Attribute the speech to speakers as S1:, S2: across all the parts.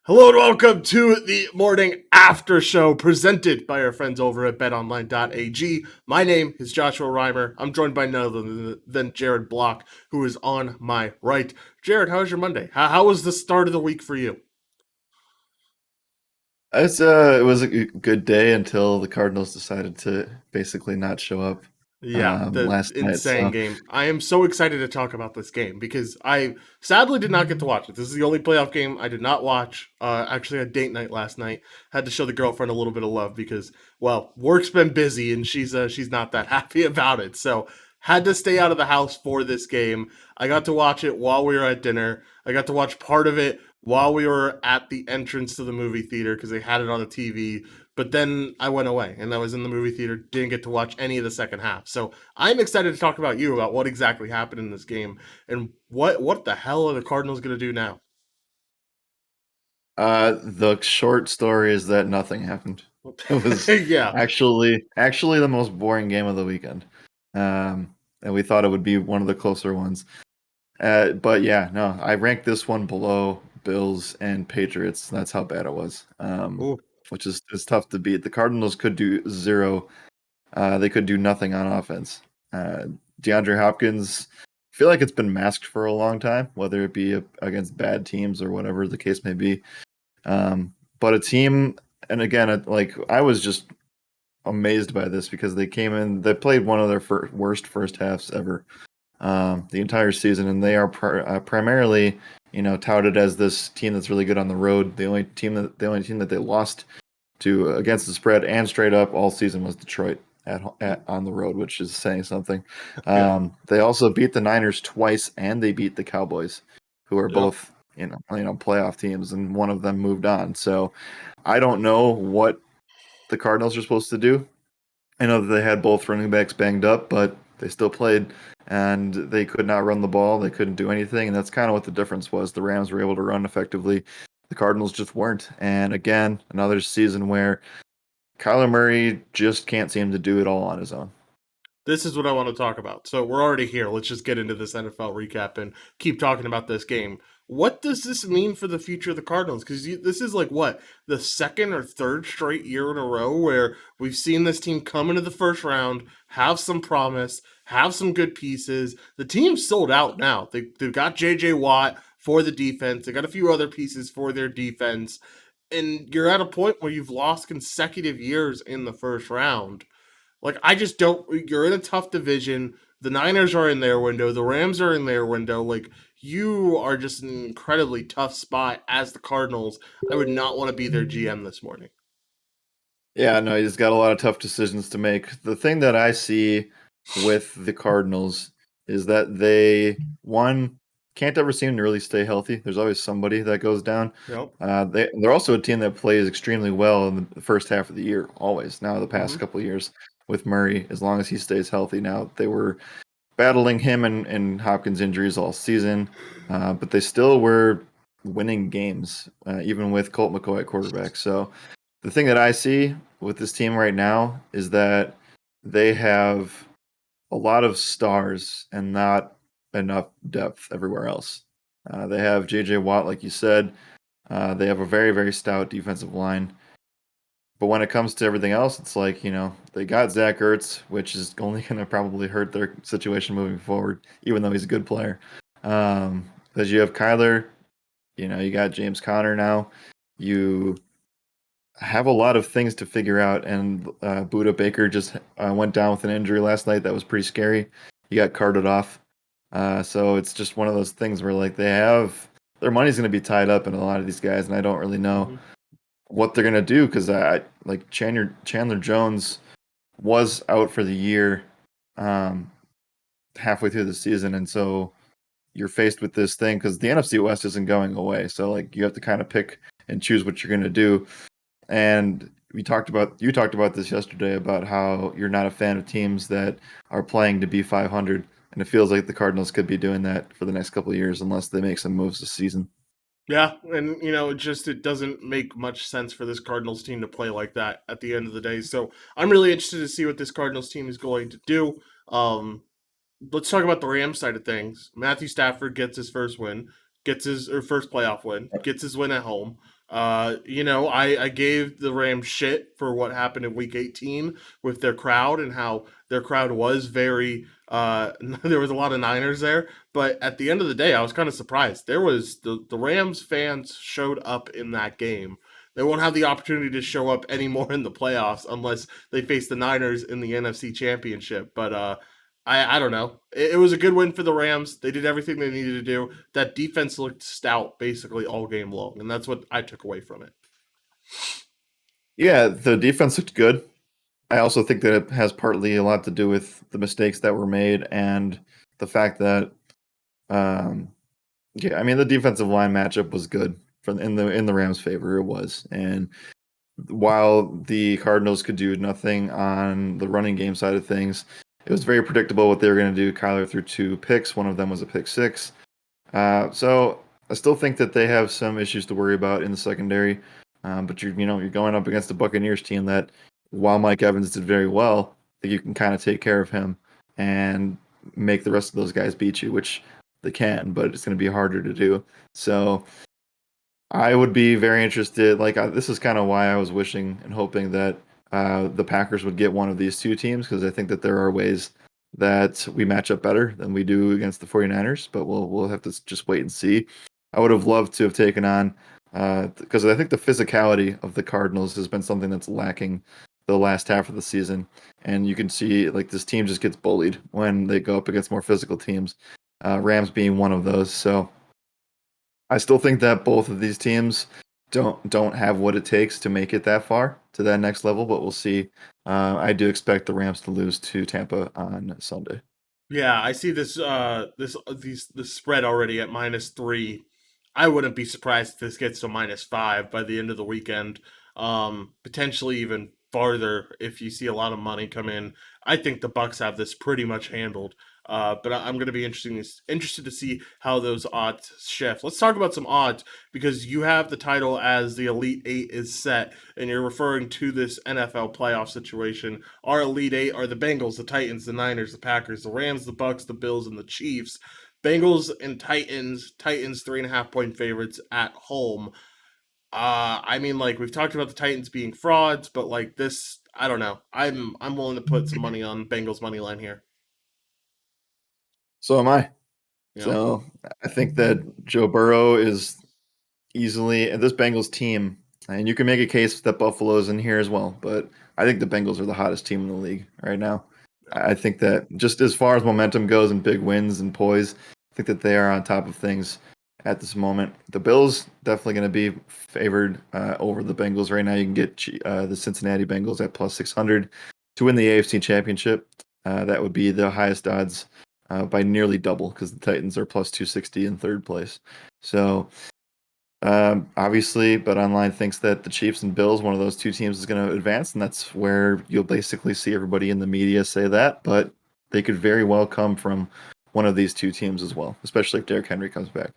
S1: Hello and welcome to the morning after show presented by our friends over at betonline.ag. My name is Joshua Reimer. I'm joined by none other than Jared Block, who is on my right. Jared, how was your Monday? How was the start of the week for you?
S2: It was a good day until the Cardinals decided to basically not show up
S1: Yeah, the
S2: last night.
S1: insane
S2: So
S1: game. I am so excited to talk about this game because I sadly did not get to watch it. This is the only playoff game I did not watch. Actually, had date night last night. Had to show the girlfriend a little bit of love because, well, work's been busy and she's not that happy about it. So had to stay out of the house for this game. I got to watch it while we were at dinner. I got to watch part of it while we were at the entrance to the movie theater because they had it on the TV. But then I went away and I was in the movie theater, didn't get to watch any of the second half. So I'm excited to talk about you about what exactly happened in this game and what the hell are the Cardinals going to do now?
S2: the short story is that nothing happened. It was
S1: Yeah.
S2: actually the most boring game of the weekend, and we thought it would be one of the closer ones. But yeah, no, I ranked this one below Bills and Patriots. That's how bad it was.
S1: Ooh,
S2: Which is tough to beat. The Cardinals could do zero. They could do nothing on offense. Uh, DeAndre Hopkins, I feel like it's been masked for a long time, whether it be against bad teams or whatever the case may be. But a team, and again, like I was just amazed by this because they came in, they played one of their worst first halves ever, the entire season, and they are primarily, touted as this team that's really good on the road. The only team that they lost to against the spread and straight up all season was Detroit on the road, which is saying something.
S1: yeah.
S2: They also beat the Niners twice, and they beat the Cowboys, who are
S1: Yep.
S2: both playoff teams, and one of them moved on. So I don't know what the Cardinals are supposed to do. I know that they had both running backs banged up, but they still played, and they could not run the ball. They couldn't do anything, and that's kind of what the difference was. The Rams were able to run effectively. The Cardinals just weren't. And again, another season where Kyler Murray just can't seem to do it all on his own.
S1: This is what I want to talk about. So we're already here. Let's just get into this NFL recap and keep talking about this game. What does this mean for the future of the Cardinals? Because this is like what, the second or third straight year in a row where we've seen this team come into the first round, have some promise, have some good pieces. The team's sold out now. They've got JJ Watt for the defense, they got a few other pieces for their defense. And you're at a point where you've lost consecutive years in the first round. Like, I just don't. You're in a tough division. The Niners are in their window. The Rams are in their window. Like, you are just in an incredibly tough spot as the Cardinals. I would not want to be their GM this morning.
S2: Yeah, no, he's got a lot of tough decisions to make. The thing that I see with the Cardinals is that they, one, can't ever seem to really stay healthy. There's always somebody that goes down.
S1: Yep.
S2: They're also a team that plays extremely well in the first half of the year, always. Now, the past
S1: Mm-hmm.
S2: couple of years with Murray, as long as he stays healthy. Now, they were battling him and Hopkins injuries all season, but they still were winning games, even with Colt McCoy at quarterback. So the thing that I see with this team right now is that they have a lot of stars and not enough depth everywhere else. They have J.J. Watt, like you said. They have a very, very stout defensive line. But when it comes to everything else, it's like, they got Zach Ertz, which is only going to probably hurt their situation moving forward, even though he's a good player. Because you have Kyler, you got James Conner now. You have a lot of things to figure out, and Buda Baker just went down with an injury last night that was pretty scary. He got carted off. So it's just one of those things where, like, they have their money's going to be tied up in a lot of these guys, and I don't really know
S1: Mm-hmm.
S2: what they're gonna do because I like Chandler Jones was out for the year, um, halfway through the season, and so you're faced with this thing because the NFC West isn't going away. So like you have to kind of pick and choose what you're gonna do. And you talked about this yesterday about how you're not a fan of teams that are playing to be 500, and it feels like the Cardinals could be doing that for the next couple of years unless they make some moves this season.
S1: Yeah, and it doesn't make much sense for this Cardinals team to play like that at the end of the day. So I'm really interested to see what this Cardinals team is going to do. Um, let's talk about the Rams side of things. Matthew Stafford gets his first win, gets his or first playoff win, gets his win at home. I gave the Rams shit for what happened in Week 18 with their crowd and how their crowd was very. There was a lot of Niners there, but at the end of the day, I was kind of surprised. There was the Rams fans showed up in that game. They won't have the opportunity to show up anymore in the playoffs unless they face the Niners in the NFC Championship. But I don't know. It was a good win for the Rams. They did everything they needed to do. That defense looked stout basically all game long, and that's what I took away from it.
S2: Yeah, the defense looked good. I also think that it has partly a lot to do with the mistakes that were made and the fact that, um, yeah, I mean the defensive line matchup was good from in the Rams' favor. It was, and while the Cardinals could do nothing on the running game side of things, it was very predictable what they were going to do. Kyler threw two picks. One of them was a pick six. So I still think that they have some issues to worry about in the secondary. But you're going up against the Buccaneers team that, while Mike Evans did very well, I think you can kind of take care of him and make the rest of those guys beat you, which they can, but it's going to be harder to do. So I would be very interested. This is kind of why I was wishing and hoping that the Packers would get one of these two teams, because I think that there are ways that we match up better than we do against the 49ers, but we'll have to just wait and see. I would have loved to have taken on, because I think the physicality of the Cardinals has been something that's lacking the last half of the season, and you can see like this team just gets bullied when they go up against more physical teams. Rams being one of those, so. I still think that both of these teams don't have what it takes to make it that far to that next level, but we'll see. I do expect the Rams to lose to Tampa on Sunday.
S1: Yeah, I see this spread already at -3. I wouldn't be surprised if this gets to -5 by the end of the weekend. Potentially even farther if you see a lot of money come in. I think the Bucks have this pretty much handled. But I'm going to be interested to see how those odds shift. Let's talk about some odds because you have the title as the Elite Eight is set, and you're referring to this NFL playoff situation. Our Elite Eight are the Bengals, the Titans, the Niners, the Packers, the Rams, the Bucks, the Bills, and the Chiefs. Bengals and Titans. Titans 3.5 point favorites at home. I mean, like we've talked about the Titans being frauds, but like this, I don't know. I'm willing to put some money on Bengals money line here.
S2: So am I.
S1: You know.
S2: So I think that Joe Burrow is easily, and this Bengals team, and you can make a case that Buffalo's in here as well, but I think the Bengals are the hottest team in the league right now. I think that just as far as momentum goes and big wins and poise, I think that they are on top of things at this moment. The Bills definitely going to be favored over the Bengals right now. You can get the Cincinnati Bengals at +600 to win the AFC Championship. That would be the highest odds by nearly double because the Titans are +260 in third place. So obviously, but online thinks that the Chiefs and Bills, one of those two teams, is going to advance, and that's where you'll basically see everybody in the media say that. But they could very well come from one of these two teams as well, especially if Derrick Henry comes back.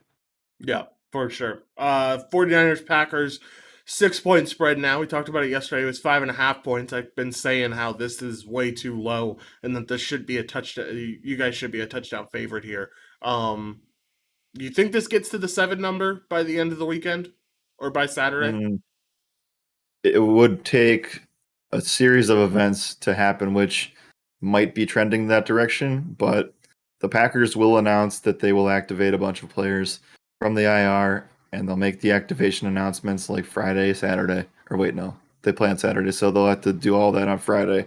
S1: Yeah, for sure. 49ers Packers 6 point spread now. We talked about it yesterday. It was 5.5 points. I've been saying how this is way too low and that this should be a touchdown. You guys should be a touchdown favorite here. Do you think this gets to the 7 number by the end of the weekend or by Saturday?
S2: Mm, it would take a series of events to happen, which might be trending that direction, but the Packers will announce that they will activate a bunch of players from the IR, and they'll make the activation announcements like Friday, Saturday, or wait, no, they play on Saturday, so they'll have to do all that on Friday.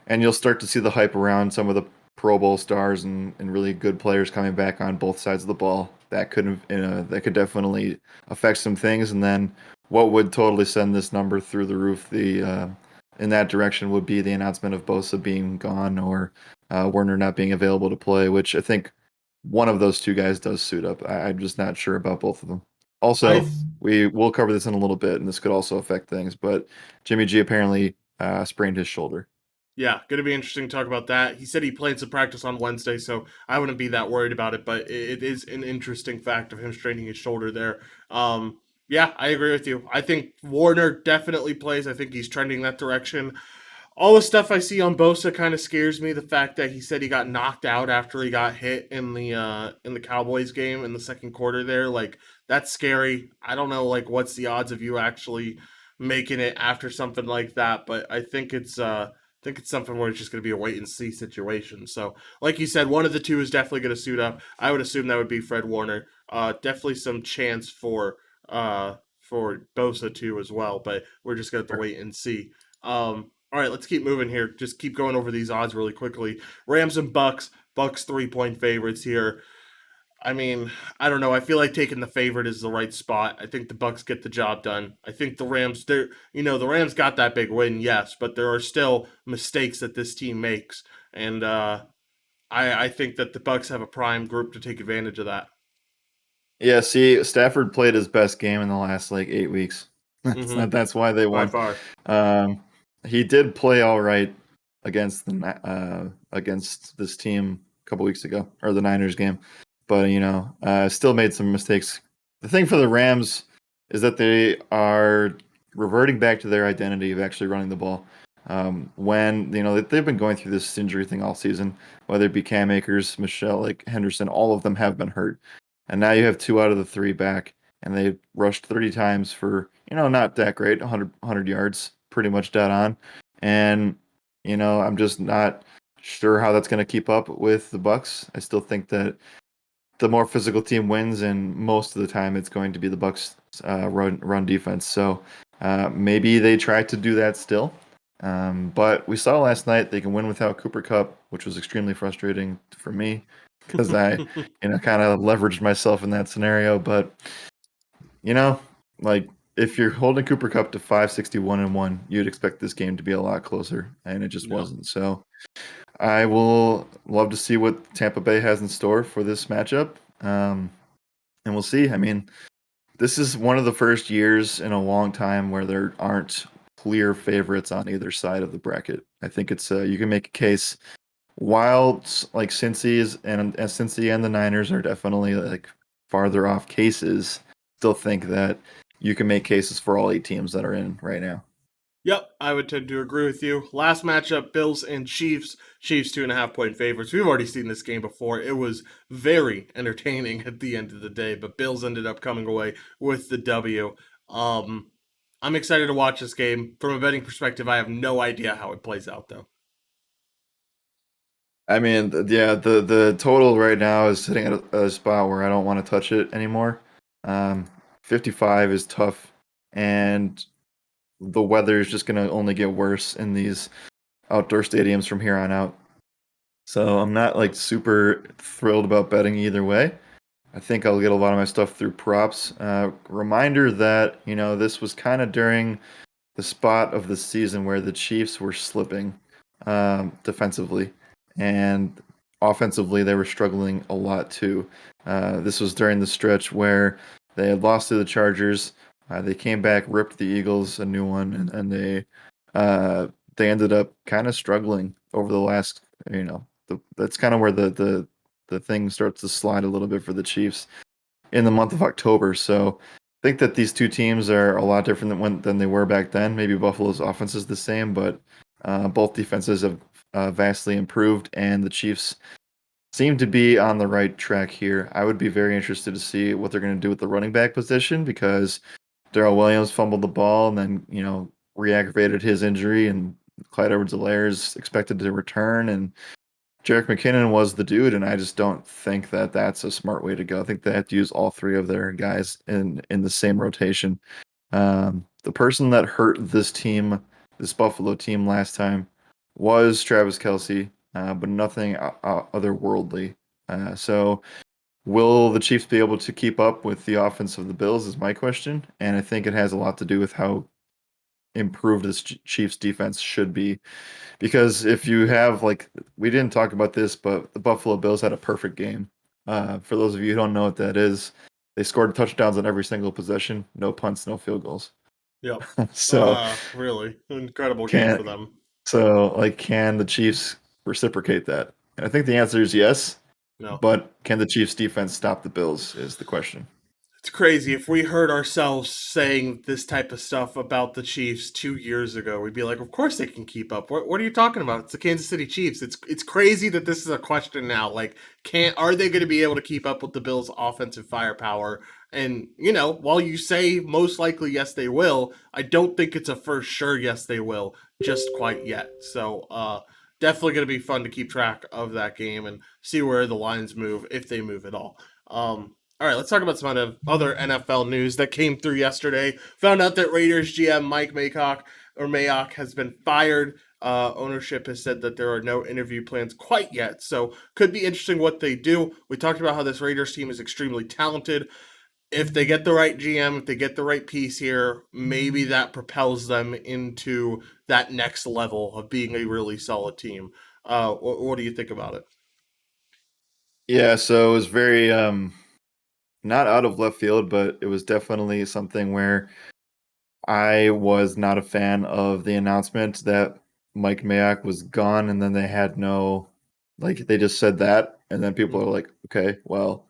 S2: And you'll start to see the hype around some of the Pro Bowl stars and really good players coming back on both sides of the ball. That could definitely affect some things. And then what would totally send this number through the roof in that direction would be the announcement of Bosa being gone or Werner not being available to play, which I think one of those two guys does suit up. I'm just not sure about both of them.
S1: I
S2: Also, we will cover this in a little bit, and this could also affect things. But Jimmy G apparently sprained his shoulder.
S1: Yeah, going to be interesting to talk about that. He said he played some practice on Wednesday, so I wouldn't be that worried about it. But it is an interesting fact of him straining his shoulder there. Yeah, I agree with you. I think Warner definitely plays. I think he's trending that direction. All the stuff I see on Bosa kind of scares me. The fact that he said he got knocked out after he got hit in the Cowboys game in the second quarter there, like that's scary. I don't know like what's the odds of you actually making it after something like that, but I think it's something where it's just going to be a wait and see situation. So, like you said, one of the two is definitely going to suit up. I would assume that would be Fred Warner. Definitely some chance for Bosa too as well, but we're just going to have to wait and see. All right, let's keep moving here. Just keep going over these odds really quickly. Rams and Bucks. Bucks 3-point favorites here. I mean, I don't know. I feel like taking the favorite is the right spot. I think the Bucks get the job done. I think the Rams, the Rams got that big win, yes, but there are still mistakes that this team makes, and I think that the Bucks have a prime group to take advantage of that.
S2: Yeah, see, Stafford played his best game in the last like 8 weeks.
S1: Mm-hmm.
S2: That's why they
S1: By
S2: won.
S1: far.
S2: Um, he did play all right against this team a couple weeks ago, or the Niners game, but still made some mistakes. The thing for the Rams is that they are reverting back to their identity of actually running the ball. When they've been going through this injury thing all season, whether it be Cam Akers, Michelle, like Henderson, all of them have been hurt, and now you have two out of the three back, and they rushed 30 times for not that great, 100 yards, pretty much dead on, and I'm just not sure how that's going to keep up with the Bucks. I still think that the more physical team wins, and most of the time it's going to be the Bucks run defense. So maybe they try to do that still. But we saw last night they can win without Cooper Cup, which was extremely frustrating for me because I kind of leveraged myself in that scenario. But you know, like if you're holding Cooper Cup to 561-1, you'd expect this game to be a lot closer, and it just
S1: Yeah.
S2: wasn't. So I will love to see what Tampa Bay has in store for this matchup. And we'll see. I mean, this is one of the first years in a long time where there aren't clear favorites on either side of the bracket. I think it's you can make a case. While like Cincy and the Niners are definitely like farther off cases, still think that you can make cases for all 8 teams that are in right now.
S1: Yep, I would tend to agree with you. Last matchup, Bills and Chiefs. Chiefs 2.5 point favorites. We've already seen this game before. It was very entertaining at the end of the day, but Bills ended up coming away with the W. Um, I'm excited to watch this game. From a betting perspective, I have no idea how it plays out though.
S2: I mean, yeah, the total right now is sitting at a spot where I don't want to touch it anymore. Um, 55 is tough, and the weather is just going to only get worse in these outdoor stadiums from here on out. So I'm not like super thrilled about betting either way. I think I'll get a lot of my stuff through props. Reminder that, this was kind of during the spot of the season where the Chiefs were slipping defensively, and offensively they were struggling a lot too. This was during the stretch where they had lost to the Chargers. They came back, ripped the Eagles a new one, and they ended up kind of struggling over the last. That's kind of where the thing starts to slide a little bit for the Chiefs in the month of October. So I think that these two teams are a lot different than they were back then. Maybe Buffalo's offense is the same, but both defenses have vastly improved, and the Chiefs seem to be on the right track here. I would be very interested to see what they're going to do with the running back position because Darrell Williams fumbled the ball and then re-aggravated his injury, and Clyde Edwards-Helaire is expected to return, and Jerick McKinnon was the dude, and I just don't think that that's a smart way to go. I think they have to use all three of their guys in the same rotation. The person that hurt this team, this Buffalo team last time, was Travis Kelce, but nothing otherworldly. So, will the Chiefs be able to keep up with the offense of the Bills? Is my question, and I think it has a lot to do with how improved this Chiefs defense should be. Because if you have like we didn't talk about this, but the Buffalo Bills had a perfect game. For those of you who don't know what that is, they scored touchdowns on every single possession, no punts, no field goals.
S1: Yep.
S2: So
S1: Really incredible game for
S2: can
S1: them.
S2: can the Chiefs reciprocate that? And I think the answer is yes.
S1: No.
S2: But can the Chiefs defense stop the Bills is the question.
S1: It's crazy. If we heard ourselves saying this type of stuff about the Chiefs 2 years ago, we'd be like, "Of course they can keep up." What are you talking about? It's the Kansas City Chiefs. It's crazy that this is a question now. Like, can't are they going to be able to keep up with the Bills' offensive firepower? And while you say most likely yes they will, I don't think it's a for sure yes they will just quite yet. So, definitely going to be fun to keep track of that game and see where the lines move if they move at all. All right, let's talk about some other NFL news that came through yesterday. Found out that Raiders GM Mike Mayock has been fired. Ownership has said that there are no interview plans quite yet, so could be interesting what they do. We talked about how this Raiders team is extremely talented. If they get the right GM, if they get the right piece here, maybe that propels them into that next level of being a really solid team. What do you think about it?
S2: Yeah, so it was very not out of left field, but it was definitely something where I was not a fan of the announcement that Mike Mayock was gone, and then they had no, like they just said that, and then people are
S1: Mhm.
S2: like, okay, well,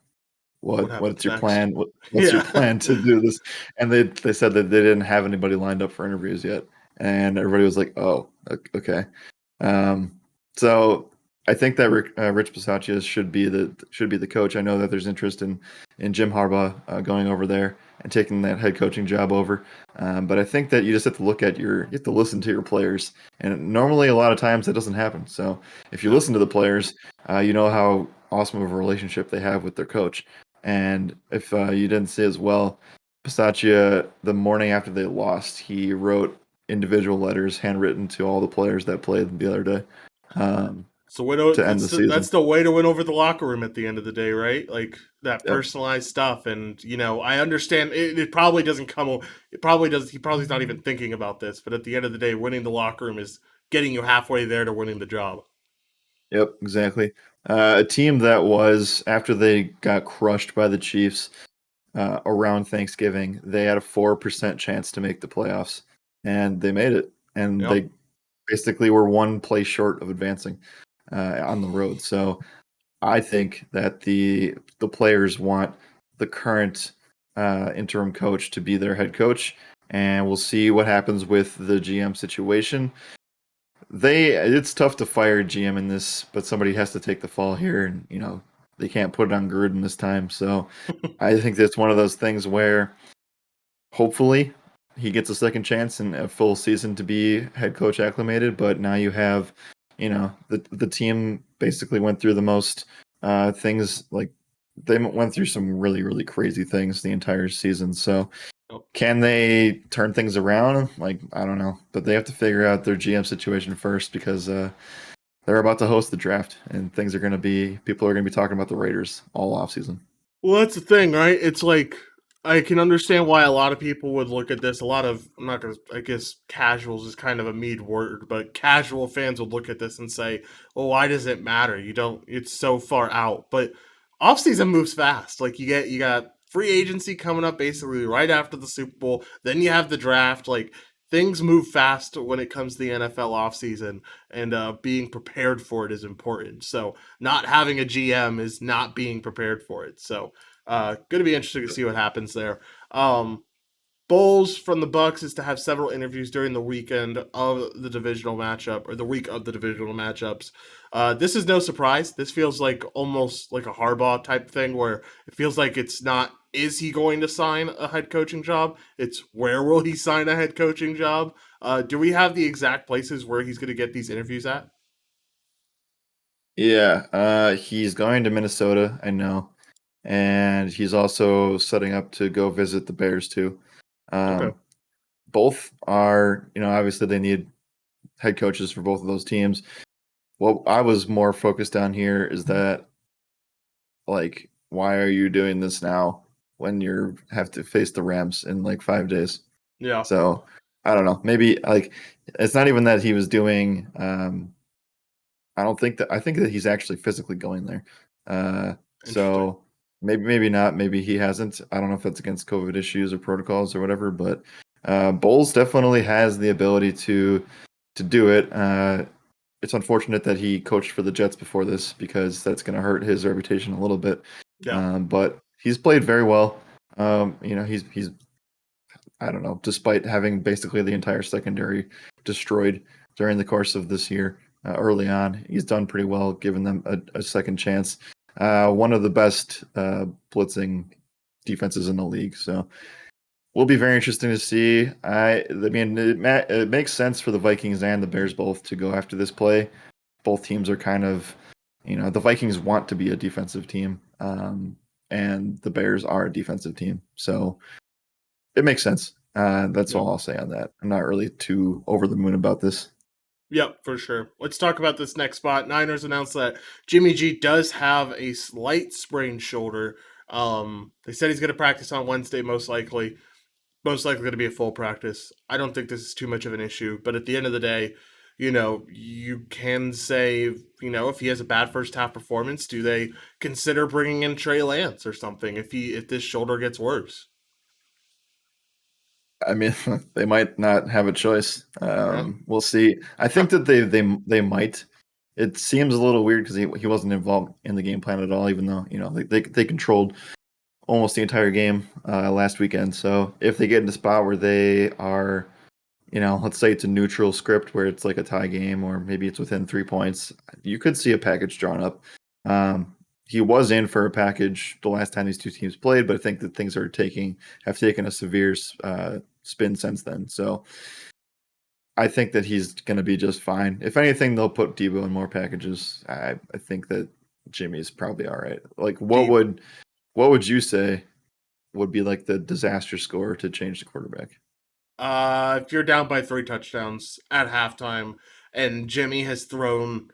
S1: What
S2: what's
S1: happens
S2: your
S1: next?
S2: plan? What's your
S1: Yeah.
S2: plan to do this? And they said that they didn't have anybody lined up for interviews yet, and everybody was like, oh, okay. Um, so I think that Rich Bisaccia should be the coach. I know that there's interest in Jim Harbaugh going over there and taking that head coaching job over. But I think that you just have to you have to listen to your players, and normally a lot of times that doesn't happen. So if you
S1: Yeah.
S2: listen to the players, you know how awesome of a relationship they have with their coach. And if you didn't see as well, Bisaccia, the morning after they lost, he wrote individual letters handwritten to all the players that played the other day um,
S1: So widow,
S2: to end the
S1: that's
S2: season.
S1: the way to win over the locker room at the end of the day, right? Like that
S2: Yep.
S1: personalized stuff, and I understand it probably doesn't come. It probably does. He probably's not even thinking about this, but at the end of the day, winning the locker room is getting you halfway there to winning the job.
S2: Yep, exactly. A team that was, after they got crushed by the Chiefs around Thanksgiving, they had a 4% chance to make the playoffs, and they made it. And
S1: Yep.
S2: they basically were one play short of advancing on the road. So I think that the players want the current interim coach to be their head coach, and we'll see what happens with the GM situation. It's tough to fire a GM in this, but somebody has to take the fall here, and they can't put it on Gruden this time. So I think that's one of those things where hopefully he gets a second chance and a full season to be head coach acclimated. But now you have, the team basically went through the most things, like they went through some really really crazy things the entire season. So
S1: Yep.
S2: can they turn things around? Like I don't know, but they have to figure out their GM situation first because they're about to host the draft and people are going to be talking about the Raiders all off season.
S1: Well, that's the thing, right? It's like I can understand why a lot of people would look at this. A lot of I'm not gonna. I guess casuals is kind of a mean word, but casual fans would look at this and say, "Well, why does it matter? You don't. It's so far out." But offseason moves fast. Like you got free agency coming up basically right after the Super Bowl. Then you have the draft. Like things move fast when it comes to the NFL offseason, and being prepared for it is important. So not having a GM is not being prepared for it. So, going to be interesting to see what happens there. Um, Bowles from the Bucks is to have several interviews during the weekend of the divisional matchup or the week of the divisional matchups. This is no surprise. This feels like almost like a Harbaugh type thing where it feels like it's not is he going to sign a head coaching job? It's where will he sign a head coaching job? Do we have the exact places where he's going to get these interviews at?
S2: Yeah, he's going to Minnesota, I know, and he's also setting up to go visit the Bears too.
S1: Okay.
S2: Um, both are, obviously they need head coaches for both of those teams. What I was more focused on here is that, like, why are you doing this now when you have to face the Rams in like 5 days?
S1: Yeah.
S2: So I don't know. Maybe like it's not even that he was doing. I think that he's actually physically going there.
S1: Interesting.
S2: So maybe not. Maybe he hasn't. I don't know if that's against COVID issues or protocols or whatever. But Bowles definitely has the ability to do it. It's unfortunate that he coached for the Jets before this because that's going to hurt his reputation a little bit.
S1: Yeah.
S2: But he's played very well. He's I don't know, despite having basically the entire secondary destroyed during the course of this year, early on, he's done pretty well, giving them a second chance. One of the best blitzing defenses in the league. So will be very interesting to see. I mean, it makes sense for the Vikings and the Bears both to go after this play. Both teams are kind of, the Vikings want to be a defensive team, and the Bears are a defensive team. So it makes sense. That's
S1: Yep.
S2: all I'll say on that. I'm not really too over the moon about this.
S1: Yep, for sure. Let's talk about this next spot. Niners announced that Jimmy G does have a slight sprained shoulder. They said he's going to practice on Wednesday, most likely going to be a full practice. I don't think this is too much of an issue, but at the end of the day, you can say, if he has a bad first half performance, do they consider bringing in Trey Lance or something if this shoulder gets worse?
S2: I mean, they might not have a choice.
S1: Yeah.
S2: We'll see. I think that they might. It seems a little weird because he wasn't involved in the game plan at all, even though they controlled almost the entire game last weekend. So if they get in a spot where they are, let's say it's a neutral script where it's like a tie game, or maybe it's within 3 points, you could see a package drawn up. He was in for a package the last time these two teams played, but I think that things have taken a severe spin since then. So I think that he's going to be just fine. If anything, they'll put Debo in more packages. I think that Jimmy's probably all right. Like,
S1: Deep.
S2: what would you say would be like the disaster score to change the quarterback?
S1: If you're down by 3 touchdowns at halftime and Jimmy has thrown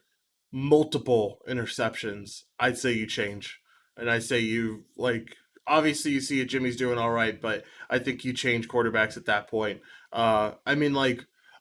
S1: multiple interceptions, I'd say you change. And I say you obviously you see it Jimmy's doing all right, but I think you change quarterbacks at that point. I mean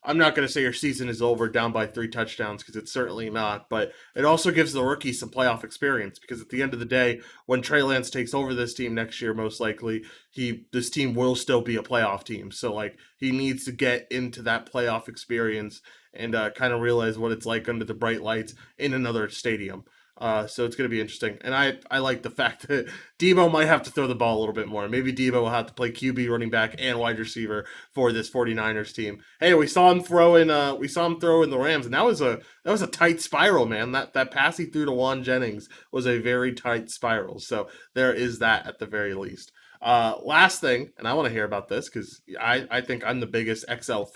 S1: I'm not going to say your season is over down by 3 touchdowns because it's certainly not, but it also gives the rookie some playoff experience because at the end of the day, when Trey Lance takes over this team next year, most likely this team will still be a playoff team. So he needs to get into that playoff experience and kind of realize what it's like under the bright lights in another stadium. So it's going to be interesting. And I like the fact that Debo might have to throw the ball a little bit more. Maybe Debo will have to play QB, running back, and wide receiver for this 49ers team. Hey, we saw him throw in the Rams, and that was a tight spiral, man. That pass he threw to Juan Jennings was a very tight spiral. So there is that at the very least. Last thing, and I want to hear about this because I think I'm the biggest XFL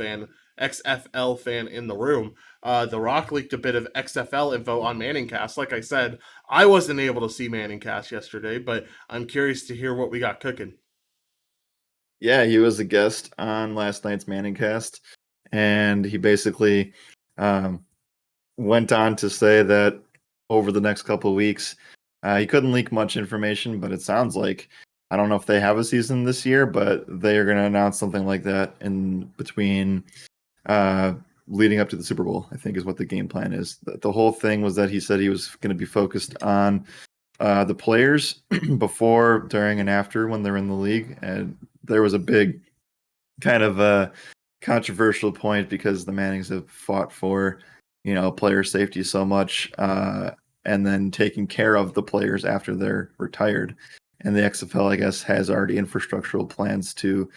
S1: fan in the room. The Rock leaked a bit of XFL info on Manningcast. Like I said, I wasn't able to see Manningcast yesterday, but I'm curious to hear what we got cooking.
S2: Yeah, he was a guest on last night's Manning cast, and he basically um, went on to say that over the next couple of weeks, he couldn't leak much information, but it sounds like I don't know if they have a season this year, but they are going to announce something like that in between uh, leading up to the Super Bowl, I think is what the game plan is. The whole thing was that he said he was going to be focused on the players before, during, and after when they're in the league. And there was a big kind of controversial point because the Mannings have fought for, player safety so much, and then taking care of the players after they're retired. And the XFL, I guess, has already infrastructural plans to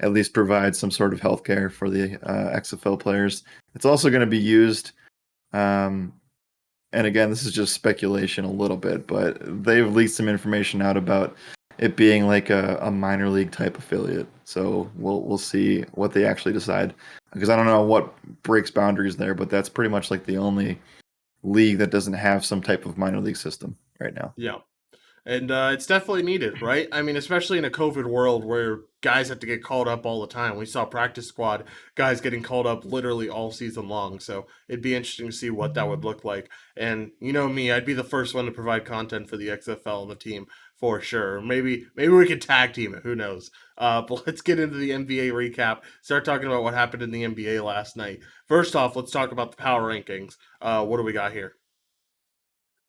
S2: at least provide some sort of healthcare for the XFL players. It's also going to be used, um, and again, this is just speculation a little bit, but they've leaked some information out about it being like a minor league type affiliate. So we'll see what they actually decide, because I don't know what breaks boundaries there, but that's pretty much like the only league that doesn't have some type of minor league system right now.
S1: Yeah. And it's definitely needed, right? I mean, especially in a COVID world where guys have to get called up all the time. We saw practice squad guys getting called up literally all season long. So it'd be interesting to see what that would look like. And you know me, I'd be the first one to provide content for the XFL and the team for sure. Maybe we could tag team it. Who knows? But let's get into the NBA recap. Start talking about what happened in the NBA last night. First off, let's talk about the power rankings. What do we got here?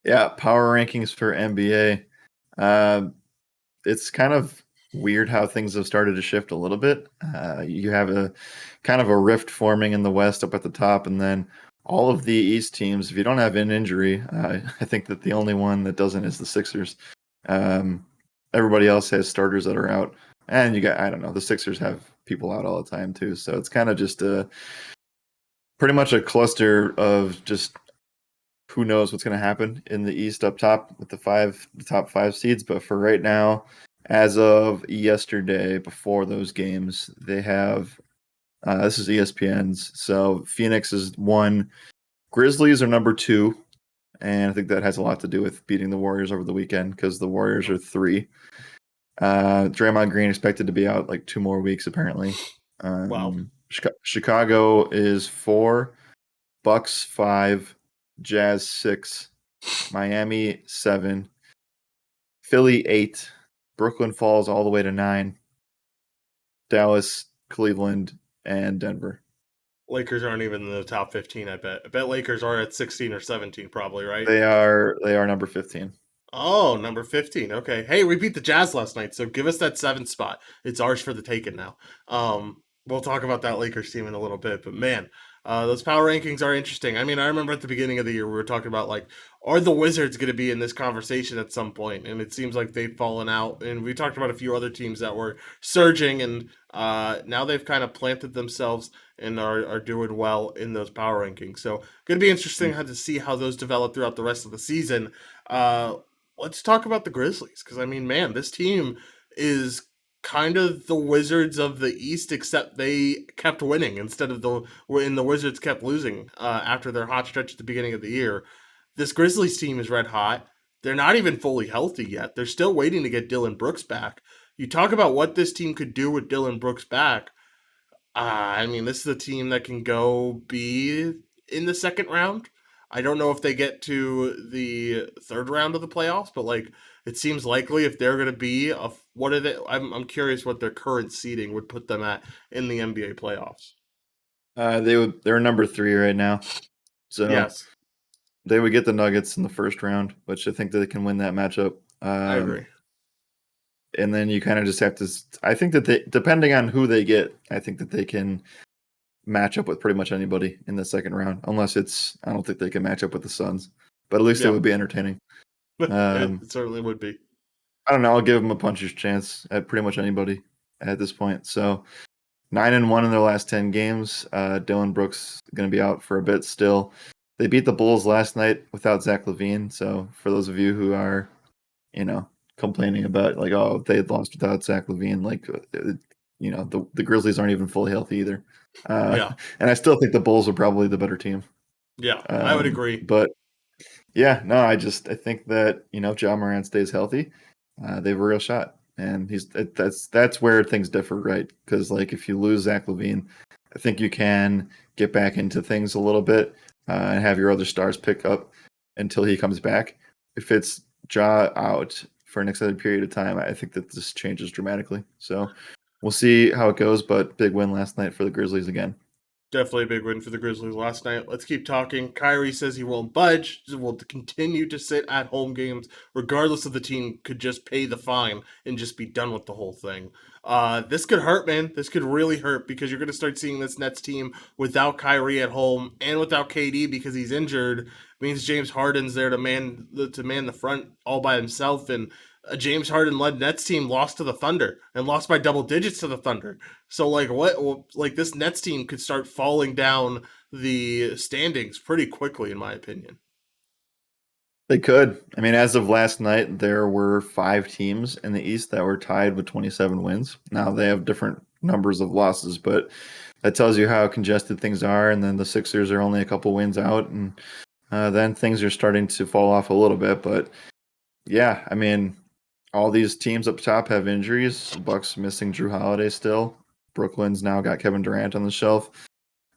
S2: Yeah, power rankings for NBA. It's kind of weird how things have started to shift a little bit. You have a kind of a rift forming in the West up at the top, and then all of the East teams. If you don't have an injury, I think that the only one that doesn't is the Sixers. Um, everybody else has starters that are out, and you got I don't know the Sixers have people out all the time too, so it's kind of just a pretty much a cluster of just who knows what's going to happen in the East up top with the top five seeds. But for right now, as of yesterday, before those games, they have this is ESPN's. So Phoenix is 1, Grizzlies are number 2, and I think that has a lot to do with beating the Warriors over the weekend because the Warriors are 3. Draymond Green expected to be out like 2 more weeks apparently.
S1: Wow.
S2: Chicago is 4, Bucks 5, Jazz 6, Miami 7, Philly 8, Brooklyn falls all the way to 9, Dallas, Cleveland, and Denver.
S1: Lakers aren't even in the top 15, I bet. I bet Lakers are at 16 or 17 probably, right?
S2: They are number 15.
S1: Oh, number 15. Okay. Hey, we beat the Jazz last night, so give us that 7th spot. It's ours for the taking now. We'll talk about that Lakers team in a little bit, but man, those power rankings are interesting. I mean, I remember at the beginning of the year we were talking about like, are the Wizards going to be in this conversation at some point? And it seems like they've fallen out. And we talked about a few other teams that were surging, and now they've kind of planted themselves and are doing well in those power rankings. So, going to be interesting to see how those develop throughout the rest of the season. Uh, let's talk about the Grizzlies because I mean, man, this team is kind of the Wizards of the East, except they kept winning instead of the Wizards kept losing after their hot stretch at the beginning of the year. This Grizzlies team is red hot. They're not even fully healthy yet. They're still waiting to get Dylan Brooks back. You talk about what this team could do with Dylan Brooks back. I mean, this is a team that can go be in the second round. I don't know if they get to the third round of the playoffs, but like it seems likely if they're going to be a what are they? I'm curious what their current seeding would put them at in the NBA playoffs.
S2: They're number 3 right now, so
S1: Yes,
S2: they would get the Nuggets in the first round, which I think that they can win that matchup.
S1: I agree.
S2: And then you kind of just have to. I think that they, depending on who they get, I think that they can match up with pretty much anybody in the second round, unless it's. I don't think they can match up with the Suns, but at least it
S1: Yeah,
S2: would be entertaining.
S1: it certainly would be.
S2: I don't know. I'll give them a puncher's chance at pretty much anybody at this point. So 9-1 in their last 10 games. Dylan Brooks going to be out for a bit still. They beat the Bulls last night without Zach LaVine. So for those of you who are, you know, complaining about like, oh, they had lost without Zach LaVine, like, the Grizzlies aren't even fully healthy either.
S1: Yeah,
S2: And I still think the Bulls are probably the better team.
S1: yeah, I would agree.
S2: But yeah, no, I think that if Ja Morant stays healthy, they have a real shot, and that's where things differ, right? Because like if you lose Zach LaVine, I think you can get back into things a little bit and have your other stars pick up until he comes back. If it's Ja out for an extended period of time, I think that this changes dramatically. So we'll see how it goes. But big win last night for the Grizzlies again.
S1: Definitely a big win for the Grizzlies last night. Let's keep talking. Kyrie says he won't budge, will continue to sit at home games, regardless of the team could just pay the fine and just be done with the whole thing. This could hurt, man. This could really hurt because you're going to start seeing this Nets team without Kyrie at home and without KD because he's injured. It means James Harden's there to man the front all by himself, and a James Harden led Nets team lost to the Thunder and lost by double digits to the Thunder. So like what like this Nets team could start falling down the standings pretty quickly in my opinion.
S2: They could. I mean, as of last night, there were 5 teams in the East that were tied with 27 wins. Now they have different numbers of losses, but that tells you how congested things are. And then the Sixers are only a couple wins out, and then things are starting to fall off a little bit. But yeah, I mean, all these teams up top have injuries. Bucks missing Drew Holiday still. Brooklyn's now got Kevin Durant on the shelf.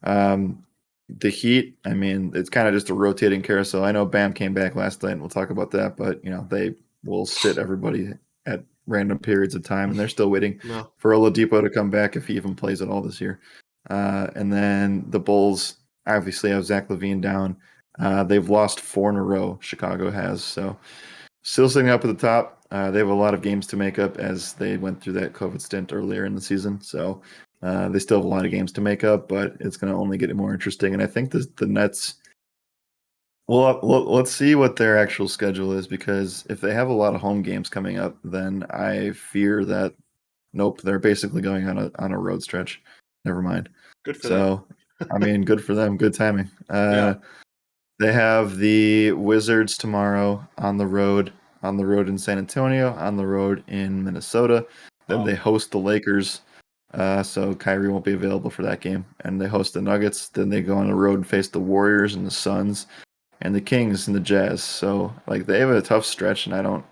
S2: Um, the Heat, I mean, it's kind of just a rotating carousel. I know Bam came back last night, and we'll talk about that, but they will sit everybody at random periods of time, and they're still waiting
S1: No.
S2: for Oladipo to come back if he even plays at all this year. And then the Bulls obviously have Zach LaVine down. They've lost 4 in a row. Chicago has, so still sitting up at the top. They have a lot of games to make up as they went through that COVID stint earlier in the season. So they still have a lot of games to make up, but it's going to only get more interesting. And I think the Nets, Well, let's see what their actual schedule is because if they have a lot of home games coming up, then I fear that nope, they're basically going on a road stretch. Never mind.
S1: Good for them.
S2: So, I mean, good for them. Good timing.
S1: Yeah.
S2: They have the Wizards tomorrow on the road in San Antonio, on the road in Minnesota. Then
S1: Wow.
S2: they host the Lakers. So Kyrie won't be available for that game. And they host the Nuggets. Then they go on the road and face the Warriors and the Suns and the Kings and the Jazz. So like they have a tough stretch and I don't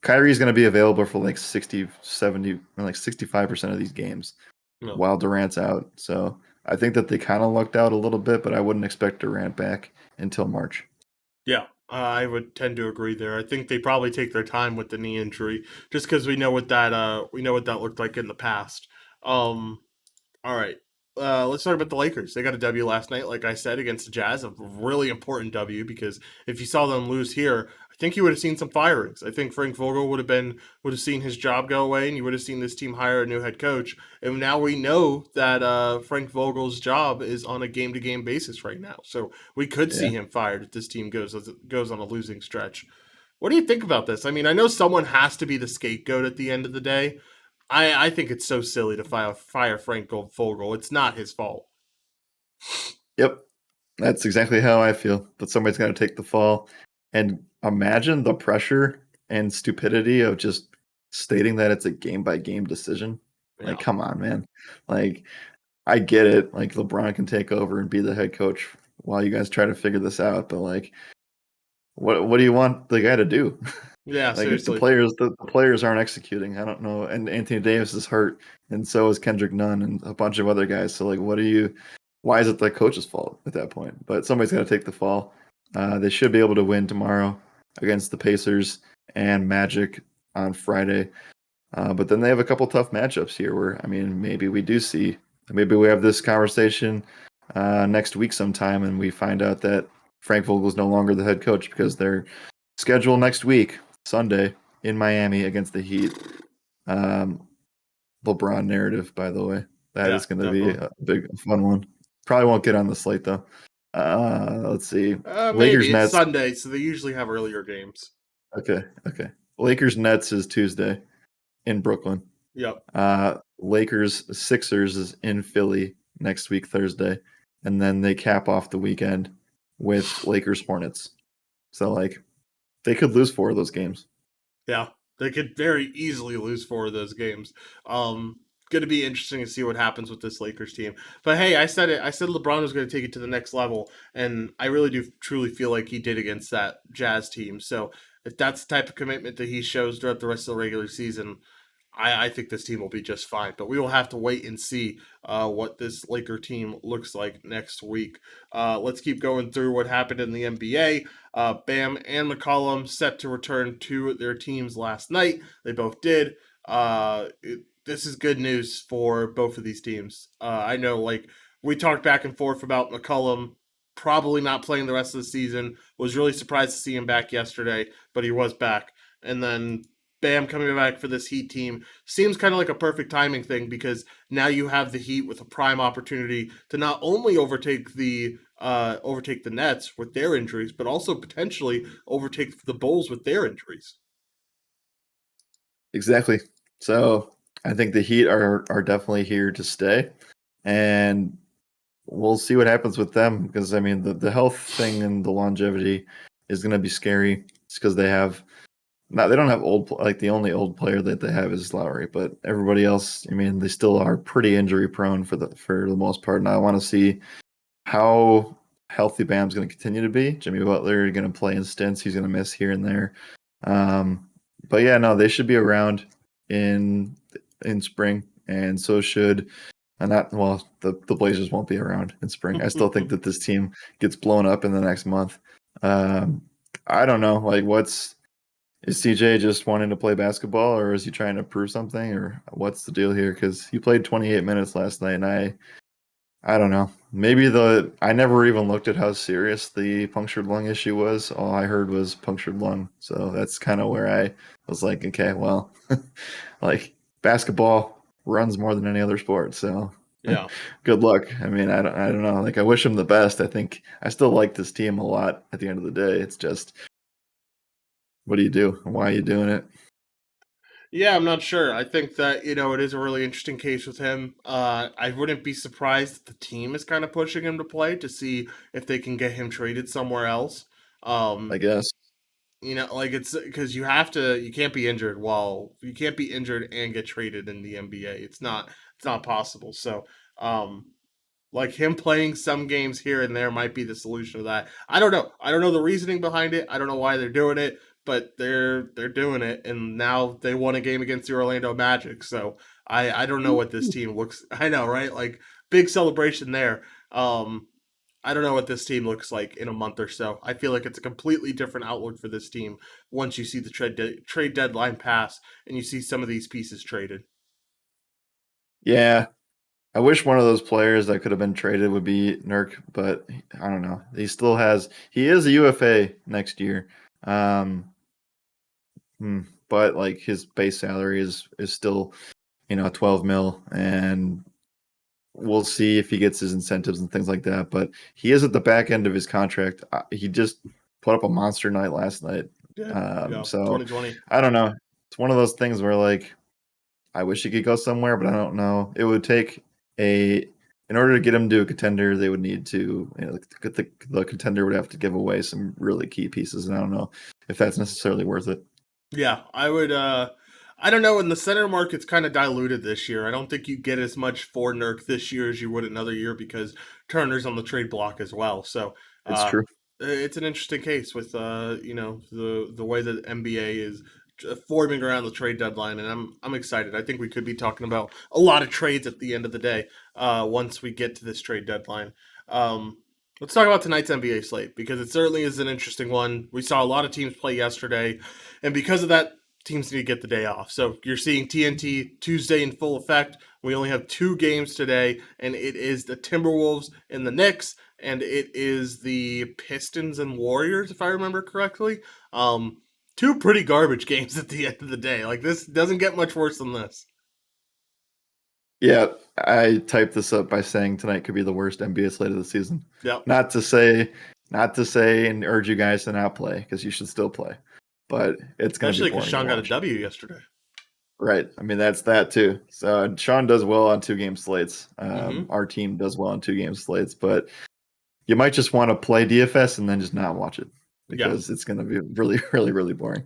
S2: Kyrie's going to be available for like 60, 70, like 65% of these games
S1: No.
S2: while Durant's out. So I think that they kind of lucked out a little bit, but I wouldn't expect Durant back until March.
S1: Yeah, I would tend to agree there. I think they probably take their time with the knee injury, just because we know what that looked like in the past. Um, all right. Let's talk about the Lakers. They got a W last night, like I said, against the Jazz. A really important W because if you saw them lose here, I think you would have seen some firings. I think Frank Vogel would have seen his job go away, and you would have seen this team hire a new head coach. And now we know that Frank Vogel's job is on a game to game basis right now. So we could see
S2: Yeah.
S1: him fired if this team goes on a losing stretch. What do you think about this? I mean, I know someone has to be the scapegoat at the end of the day, I think it's so silly to fire Frank Vogel. It's not his fault.
S2: Yep. That's exactly how I feel. But somebody's going to take the fall. And imagine the pressure and stupidity of just stating that it's a game by game decision. Like,
S1: Yeah,
S2: come on, man. Like, I get it. Like, LeBron can take over and be the head coach while you guys try to figure this out. But, like, what do you want the guy to do?
S1: yeah.
S2: Like if
S1: Seriously.
S2: the players aren't executing, I don't know. And Anthony Davis is hurt, and so is Kendrick Nunn and a bunch of other guys. So like, what do you? Why is it the coach's fault at that point? But somebody's got to take the fall. They should be able to win tomorrow against the Pacers and Magic on Friday. But then they have a couple tough matchups here. Where I mean, maybe we have this conversation next week sometime, and we find out that Frank Vogel is no longer the head coach because they're scheduled next week, Sunday in Miami against the Heat. Um, LeBron narrative, by the way, that
S1: Yeah,
S2: is going to be
S1: definitely.
S2: a big fun one. Probably won't get on the slate though. Let's see, Lakers
S1: Maybe it's
S2: Nets.
S1: Sunday, so they usually have earlier games.
S2: Okay. Lakers Nets is Tuesday in Brooklyn.
S1: Yep.
S2: Lakers Sixers is in Philly next week Thursday, and then they cap off the weekend with Lakers Hornets. So like they could lose 4 of those games.
S1: Yeah, they could very easily lose 4 of those games. Going to be interesting to see what happens with this Lakers team. But hey, I said it. I said LeBron was going to take it to the next level, and I really do truly feel like he did against that Jazz team. So if that's the type of commitment that he shows throughout the rest of the regular season, I think this team will be just fine. But we will have to wait and see what this Laker team looks like next week. Let's keep going through what happened in the NBA. Bam and McCollum set to return to their teams last night. They both did. This is good news for both of these teams. I know, like, we talked back and forth about McCollum probably not playing the rest of the season. Was really surprised to see him back yesterday, but he was back. And then Bam coming back for this Heat team seems kind of like a perfect timing thing because now you have the Heat with a prime opportunity to not only overtake the Nets with their injuries, but also potentially overtake the Bulls with their injuries.
S2: Exactly. So I think the Heat are definitely here to stay, and we'll see what happens with them because I mean the health thing and the longevity is going to be scary. It's because they don't have like the only old player that they have is Lowry, but everybody else, I mean, they still are pretty injury prone for the most part. And I want to see how healthy Bam's going to continue to be. Jimmy Butler going to play in stints. He's going to miss here and there. Um, but yeah, no, they should be around in spring, and so should and not well. The Blazers won't be around in spring. I still think that this team gets blown up in the next month. Um, I don't know. Like, is CJ just wanting to play basketball, or is he trying to prove something, or what's the deal here? Because he played 28 minutes last night, and I don't know. Maybe I never even looked at how serious the punctured lung issue was. All I heard was punctured lung. So that's kind of where I was like, okay, well, like basketball runs more than any other sport. So
S1: Yeah.
S2: Good luck. I mean, I don't know. Like, I wish him the best. I think I still like this team a lot. At the end of the day, it's just, what do you do? Why are you doing it?
S1: Yeah, I'm not sure. I think that, it is a really interesting case with him. I wouldn't be surprised if the team is kind of pushing him to play to see if they can get him traded somewhere else.
S2: I
S1: Um,
S2: guess.
S1: like it's because you can't be injured and get traded in the NBA. It's not possible. So, um, like him playing some games here and there might be the solution to that. I don't know. I don't know the reasoning behind it. I don't know why they're doing it, but they're doing it, and now they won a game against the Orlando Magic. So I don't know what this team looks. I know, right? Like big celebration there. Um, I don't know what this team looks like in a month or so. I feel like it's a completely different outlook for this team once you see the trade deadline pass and you see some of these pieces traded.
S2: Yeah, I wish one of those players that could have been traded would be Nurk, but I don't know. He is a UFA next year. Um, but like his base salary is still, 12 mil, and we'll see if he gets his incentives and things like that. But he is at the back end of his contract. He just put up a monster night last night.
S1: Did yeah,
S2: So
S1: 2020.
S2: I don't know. It's one of those things where like I wish he could go somewhere, but I don't know. It would take a in order to get him to a contender, they would need to, the contender would have to give away some really key pieces, and I don't know if that's necessarily worth it.
S1: Yeah, I would. I don't know. In the center market's kind of diluted this year. I don't think you get as much for Nurk this year as you would another year because Turner's on the trade block as well. So
S2: It's
S1: uh,
S2: true.
S1: it's an interesting case with the way that NBA is forming around the trade deadline, and I'm excited. I think we could be talking about a lot of trades at the end of the day once we get to this trade deadline. Um, let's talk about tonight's NBA slate because it certainly is an interesting one. We saw a lot of teams play yesterday. And because of that, teams need to get the day off. So you're seeing TNT Tuesday in full effect. We only have two games today, and it is the Timberwolves and the Knicks, and it is the Pistons and Warriors, if I remember correctly. Um, two pretty garbage games at the end of the day. Like this doesn't get much worse than this.
S2: Yeah, I typed this up by saying tonight could be the worst NBA slate of the season.
S1: Yep.
S2: Not to say, not to say, and urge you guys to not play because you should still play, but it's going to be
S1: Especially because
S2: boring to
S1: Sean got a
S2: watch.
S1: W yesterday.
S2: Right. I mean, that's that too. So Sean does well on 2 game slates.
S1: Mm-hmm.
S2: Our team does well on 2 game slates, but you might just want to play DFS and then just not watch it
S1: Yeah.
S2: because it's going to be really, really, really boring.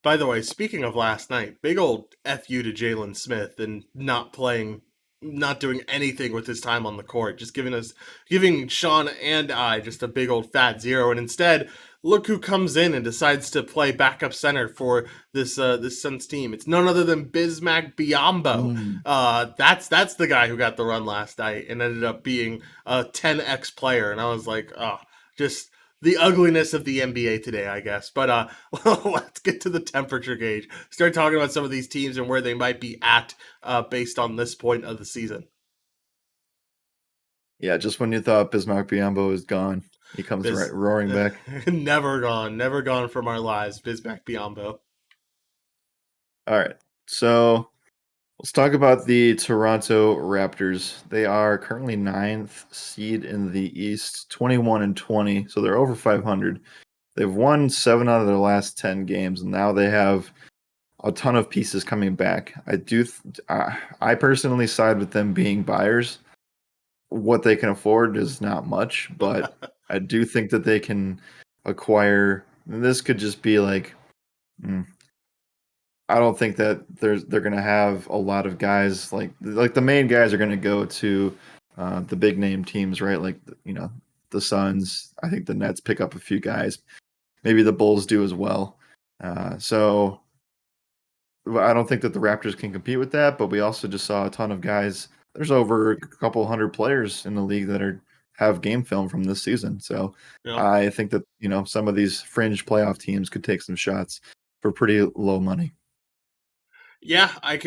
S1: By the way, speaking of last night, big old FU to Jalen Smith and not playing, not doing anything with his time on the court, just giving Sean and I just a big old fat zero. And instead, look who comes in and decides to play backup center for this Suns team. It's none other than Bismack Biyombo.
S2: Mm.
S1: That's the guy who got the run last night and ended up being a 10x player. And I was like, oh, just the ugliness of the NBA today, I guess. But let's get to the temperature gauge. Start talking about some of these teams and where they might be at based on this point of the season.
S2: Yeah, just when you thought Bismarck Biombo is gone, he comes right
S1: Biz,
S2: roaring back.
S1: never gone from our lives. Bismack Biyombo.
S2: All right. So let's talk about the Toronto Raptors. They are currently ninth seed in the East, 21-20. So they're over 500. They've won 7 out of their last 10 games, and now they have a ton of pieces coming back. I personally side with them being buyers. What they can afford is not much, but I do think that they can acquire. And this could just be like, mm, I don't think that they're going to have a lot of guys like the main guys are going to go to the big name teams, right? Like the Suns. I think the Nets pick up a few guys. Maybe the Bulls do as well. So I don't think that the Raptors can compete with that, but we also just saw a ton of guys. There's over a couple hundred players in the league that have game film from this season. So
S1: Yeah,
S2: I think that some of these fringe playoff teams could take some shots for pretty low money.
S1: yeah, I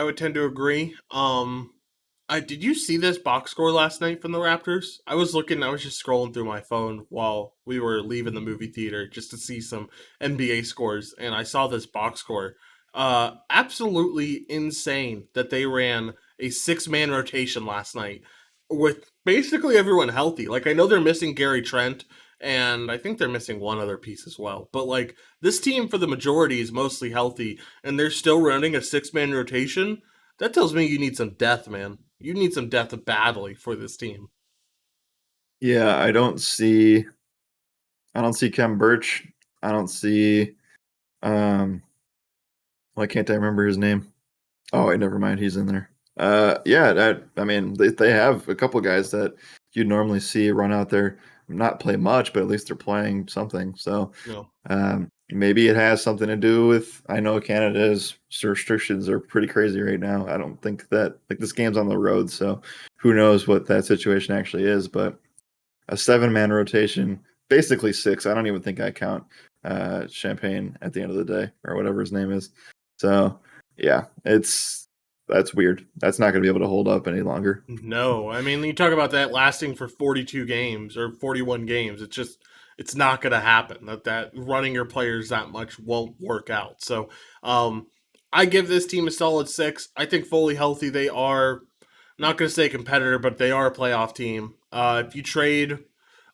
S1: would tend to agree. I did you see this box score last night from the Raptors? I was looking. I was just scrolling through my phone while we were leaving the movie theater just to see some NBA scores, and I saw this box score. Absolutely insane that they ran a 6-man rotation last night with basically everyone healthy. Like, I know they're missing Gary Trent, and I think they're missing one other piece as well. But, like, this team, for the majority, is mostly healthy, and they're still running a 6-man rotation. That tells me you need some depth, man. You need some depth badly for this team.
S2: Yeah, I don't see Kem Birch. I don't see um why can't I remember his name? Oh, wait, never mind. He's in there. Yeah, I mean, they have a couple guys that you'd normally see run out there, not play much, but at least they're playing something. So
S1: No.
S2: maybe it has something to do with. I know Canada's restrictions are pretty crazy right now. I don't think that like this game's on the road, so who knows what that situation actually is. But a 7-man rotation, basically six. I don't even think I count Champagne at the end of the day or whatever his name is. So yeah, that's weird. That's not going to be able to hold up any longer.
S1: No, I mean, you talk about that lasting for 42 games or 41 games. It's not going to happen. That running your players that much won't work out. So, um, I give this team a solid 6. I think fully healthy they are. Not going to say competitor, but they are a playoff team. If you trade,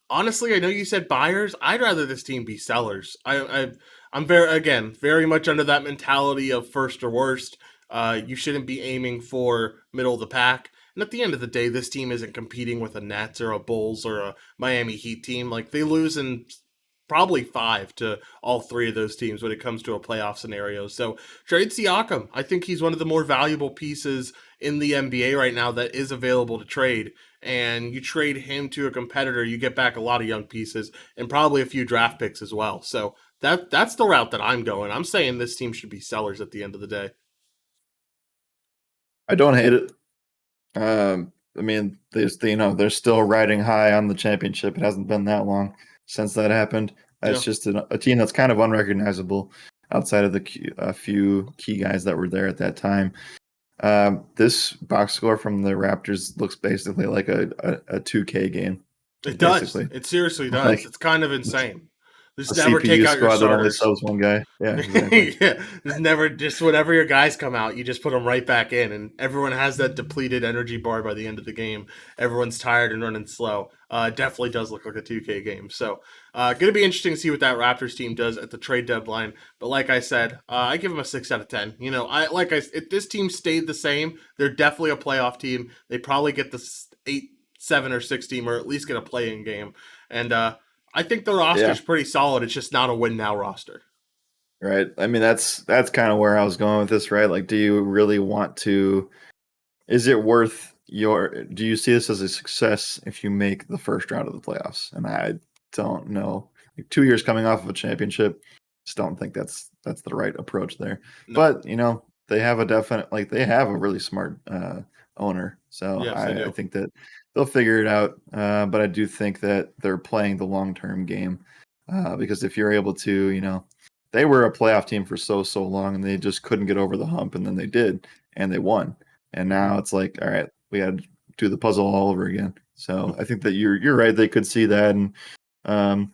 S1: honestly, I know you said buyers. I'd rather this team be sellers. I'm very much under that mentality of first or worst. You shouldn't be aiming for middle of the pack. And at the end of the day, this team isn't competing with a Nets or a Bulls or a Miami Heat team. Like, they lose in probably 5 to all 3 of those teams when it comes to a playoff scenario. So trade Siakam. I think he's one of the more valuable pieces in the NBA right now that is available to trade. And you trade him to a competitor, you get back a lot of young pieces and probably a few draft picks as well. So that's the route that I'm going. I'm saying this team should be sellers at the end of the day.
S2: I don't hate it. I mean, they're still riding high on the championship. It hasn't been that long since that happened. It's
S1: Yeah.
S2: just a team that's kind of unrecognizable outside of a few key guys that were there at that time. This box score from the Raptors looks basically like a 2K game,
S1: It does.
S2: basically.
S1: It seriously does.
S2: Like
S1: It's kind of insane.
S2: a
S1: Just never take
S2: CPU
S1: out your
S2: squad that only
S1: starters.
S2: subs one guy. Yeah, exactly.
S1: Yeah, just whenever your guys come out, you just put them right back in, and everyone has that depleted energy bar by the end of the game. Everyone's tired and running slow. It definitely does look like a 2K game. So, going to be interesting to see what that Raptors team does at the trade deadline. But like I said, I give them a 6 out of 10. You know, if this team stayed the same, they're definitely a playoff team. They probably get the 8, 7, or 6 team, or at least get a play-in game. And I think the
S2: Yeah.
S1: roster's pretty solid. It's just not a win now roster.
S2: Right. I mean, that's kind of where I was going with this, right? Like, do you really want to? Is it worth your? Do you see this as a success if you make the first round of the playoffs? And I don't know. Like, 2 years coming off of a championship, just don't think that's the right approach there.
S1: No.
S2: But they have they have a really smart owner, so
S1: Yes, they
S2: I
S1: do.
S2: think that they'll figure it out. But I do think that they're playing the long term game because if you're able to, they were a playoff team for so long, and they just couldn't get over the hump, and then they did, and they won. And
S1: Mhm.
S2: now it's like, all right, we had to do the puzzle all over again. So I think that you're right. They could see that, and um,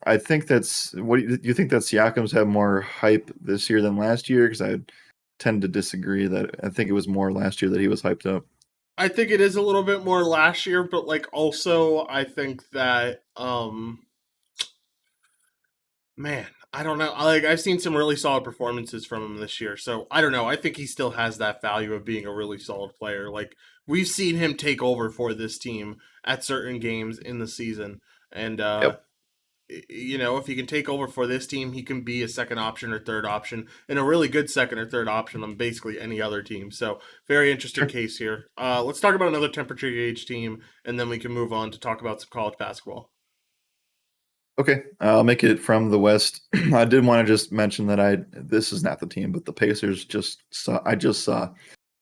S2: I think that's what do you think that Siakam's had more hype this year than last year? Because I tend to disagree. That I think it was more last year that he was hyped up.
S1: I think it is a little bit more last year, but like also I think that man, I don't know. Like, I've seen some really solid performances from him this year, so I don't know. I think he still has that value of being a really solid player. Like, we've seen him take over for this team at certain games in the season, and
S2: Yep.
S1: you know, if he can take over for this team, he can be a second option or third option, and a really good second or third option on basically any other team. So, very interesting
S2: Sure.
S1: case here. Let's talk about another temperature gauge team, and then we can move on to talk about some college basketball.
S2: Okay, I'll make it from the West. I did want to just mention that this is not the team, but the Pacers I just saw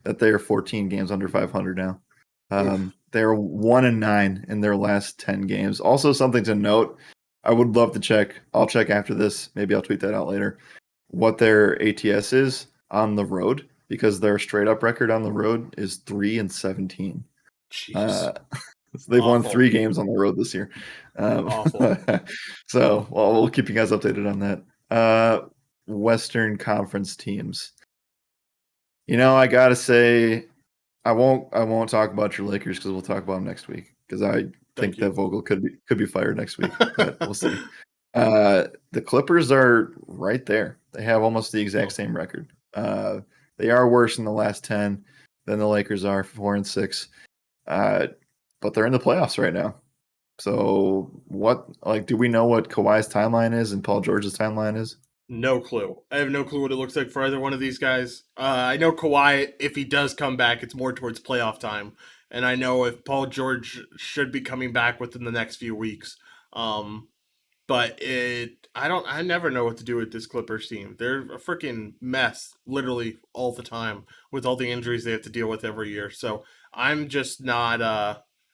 S2: that they are 14 games under 500 now.
S1: Oof.
S2: They're 1-9 in their last 10 games. Also, something to note, I would love to check. I'll check after this. Maybe I'll tweet that out later. What their ATS is on the road because their straight up record on the road is 3-17.
S1: Jeez.
S2: Uh, they've won
S1: Awful.
S2: 3 games on the road this year. Um,
S1: Awful.
S2: so we'll keep you guys updated on that. Western Conference teams. I gotta say, I won't talk about your Lakers because we'll talk about them next week. Because I
S1: Thank
S2: think that
S1: you.
S2: Vogel could be fired next week, but we'll see. The Clippers are right there. They have almost the exact
S1: Oh,
S2: same record. They are worse in the last 10 than the Lakers are, 4-6. Uh, but they're in the playoffs right now. So do we know what Kawhi's timeline is and Paul George's timeline is?
S1: no clue. I have no clue what it looks like for either one of these guys. I know Kawhi, if he does come back, it's more towards playoff time. And I know if Paul George should be coming back within the next few weeks. Um, but I never know what to do with this Clippers team. They're a freaking mess, literally all the time, with all the injuries they have to deal with every year. So I'm just not.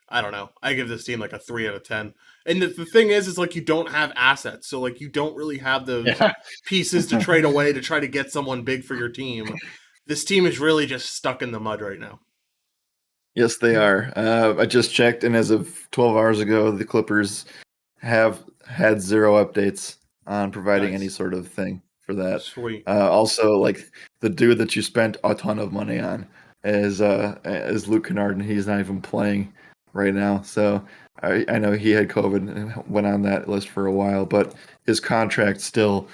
S1: I don't know. I give this team like a 3 out of 10. And the thing is like you don't have assets, so like you don't really have those
S2: Yeah.
S1: pieces to trade away to try to get someone big for your team. This team is really just stuck in the mud right now.
S2: Yes, they are. I just checked, and as of 12 hours ago, the Clippers have had zero updates on providing any
S1: Nice,
S2: sort of thing for that.
S1: sweet.
S2: Also, like the dude that you spent a ton of money on is Luke Kennard, and he's not even playing right now. So I know he had COVID and went on that list for a while, but his contract still,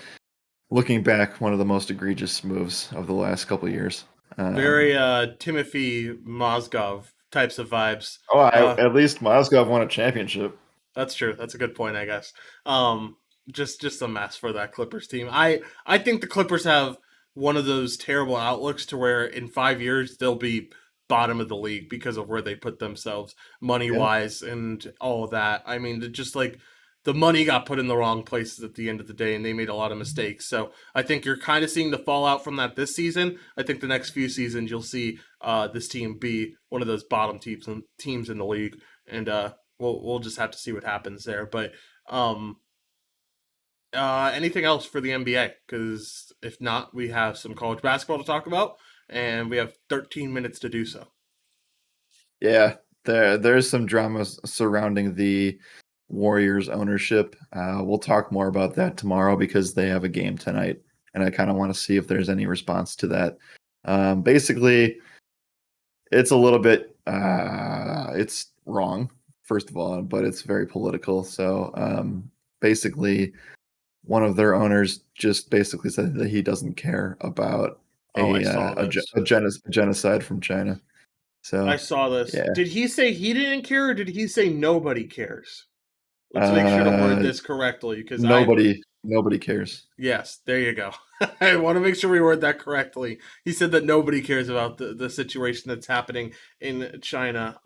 S2: looking back, one of the most egregious moves of the last couple of years. Um,
S1: Very Timothy Mozgov types of vibes.
S2: at least Mozgov won a championship.
S1: That's true. That's a good point, I guess. Um, just a mess for that Clippers team. I think the Clippers have one of those terrible outlooks to where in 5 years they'll be bottom of the league because of where they put themselves money
S2: Yeah.
S1: wise and all of that. I mean, just like the money got put in the wrong places at the end of the day, and they made a lot of mistakes. So I think you're kind of seeing the fallout from that this season. I think the next few seasons you'll see this team be one of those bottom teams in the league, and we'll just have to see what happens there. But um, anything else for the NBA? Because if not, we have some college basketball to talk about, and we have 13 minutes to do so.
S2: Yeah, there's some drama surrounding the Warriors ownership. We'll talk more about that tomorrow because they have a game tonight, and I kind of want to see if there's any response to that. Basically, it's a little bit it's wrong, first of all, but it's very political. So basically, one of their owners just basically said that he doesn't care about
S1: Oh, I saw this.
S2: a genocide from China.
S1: I
S2: So
S1: saw this.
S2: yeah.
S1: Did he say he didn't care, or did he say nobody cares? Let's make sure to word
S2: Uh,
S1: this correctly, because I
S2: nobody cares.
S1: yes, there you go. I want to make sure we word that correctly. He said that nobody cares about the situation that's happening in China.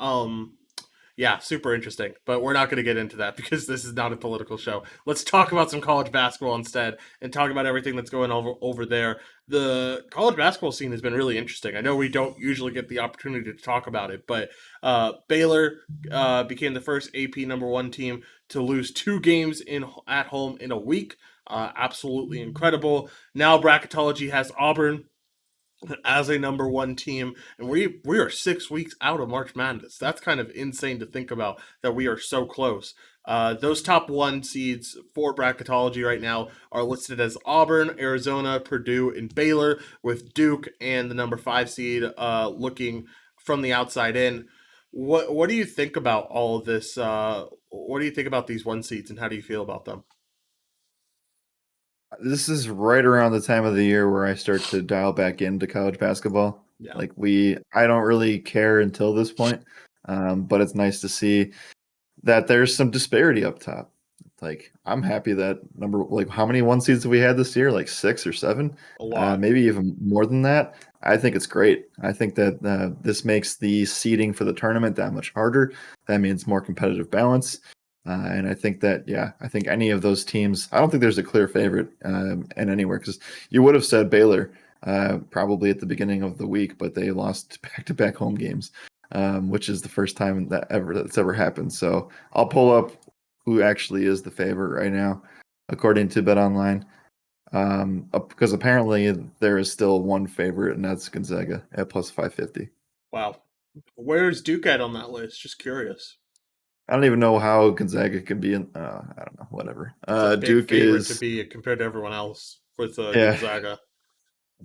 S1: Yeah, super interesting. But we're not going to get into that because this is not a political show. Let's talk about some college basketball instead and talk about everything that's going over there. The college basketball scene has been really interesting. I know we don't usually get the opportunity to talk about it, but Baylor became the first AP #1 team to lose 2 games in at home in a week. Absolutely incredible. Now bracketology has Auburn as a #1 team, and we are 6 weeks out of March Madness. That's kind of insane to think about that we are so close. Those top 1 seeds for bracketology right now are listed as Auburn, Arizona, Purdue, and Baylor, with Duke and the #5 seed looking from the outside in. What do you think about all of this? What do you think about these 1 seeds, and how do you feel about them?
S2: This is right around the time of the year where I start to dial back into college basketball.
S1: Yeah,
S2: I don't really care until this point, but it's nice to see that there's some disparity up top. Like I'm happy that how many 1 seeds have we had this year? Like 6 or 7,
S1: a lot.
S2: maybe even more than that. I think it's great. I think that this makes the seeding for the tournament that much harder. That means more competitive balance. And I think that, yeah, I think any of those teams, I don't think there's a clear favorite in anywhere because you would have said Baylor probably at the beginning of the week, but they lost back-to-back home games, which is the first time that's ever happened. So I'll pull up who actually is the favorite right now, according to Bet Online, because apparently there is still one favorite, and that's Gonzaga at plus 550.
S1: Wow. Where's Duke at on that list? Just curious.
S2: I don't even know how Gonzaga could be in. I don't know. Whatever.
S1: It's a big
S2: Duke
S1: favorite to
S2: is,
S1: be compared to everyone else with
S2: yeah,
S1: Gonzaga.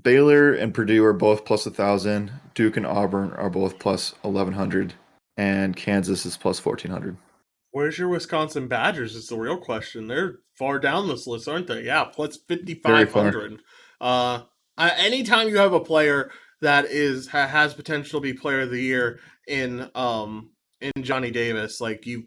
S2: Baylor and Purdue are both plus 1,000. Duke and Auburn are both plus 1,100, and Kansas is plus 1,400.
S1: Where's your Wisconsin Badgers is the real question. They're far down this list, aren't they? Yeah, plus
S2: Very far.
S1: 5,500. Uh, anytime you have a player that has potential to be player of the year in Johnny Davis, like you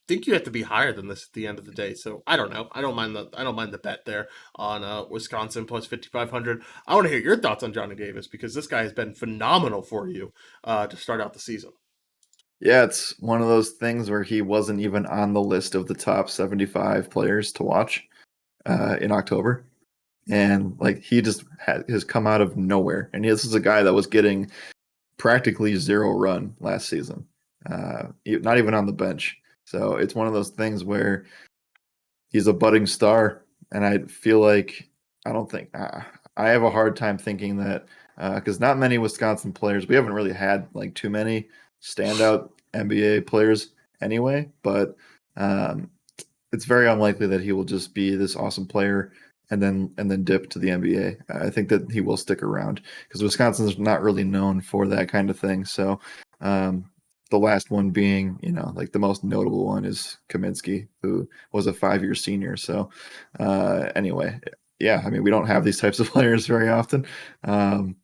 S1: think you have to be higher than this at the end of the day. So I don't know. I don't mind the bet there on Wisconsin plus 5,500. I want to hear your thoughts on Johnny Davis because this guy has been phenomenal for you to start out the season.
S2: Yeah, it's one of those things where he wasn't even on the list of the top 75 players to watch in October. And like he just has come out of nowhere. And this is a guy that was getting practically zero run last season, not even on the bench. So it's one of those things where he's a budding star, and I feel like I don't think I have a hard time thinking that because not many Wisconsin players, we haven't really had like too many standout NBA players anyway, but um, it's very unlikely that he will just be this awesome player and then dip to the NBA. I think that he will stick around because Wisconsin's not really known for that kind of thing. So um, the last one being, like the most notable one is Kaminsky, who was a 5-year senior. So anyway, yeah, I mean we don't have these types of players very often. Um,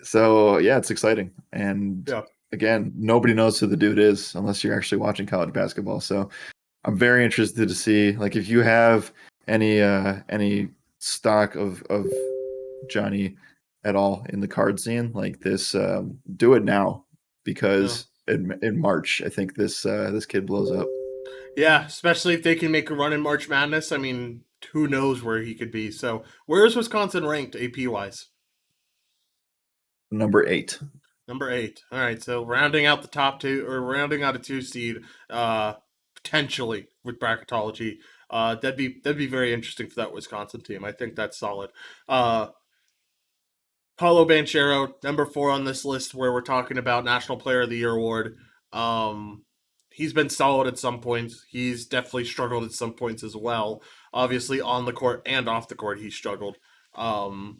S2: so yeah, it's exciting. And
S1: Yeah.
S2: again, nobody knows who the dude is unless you're actually watching college basketball. So I'm very interested to see like if you have any stock of Johnny at all in the card scene like this, do it now
S1: Yeah.
S2: because in March I think this kid blows up.
S1: Yeah, especially if they can make a run in March Madness. I mean, who knows where he could be. So, where is Wisconsin ranked AP wise?
S2: Number 8.
S1: Number 8. All right, so rounding out the top two or rounding out a 2 seed, potentially with bracketology. That'd be very interesting for that Wisconsin team. I think that's solid. Uh, Paulo Banchero, number 4 on this list, where we're talking about National Player of the Year award. He's been solid at some points. He's definitely struggled at some points as well. Obviously, on the court and off the court, he struggled. Um,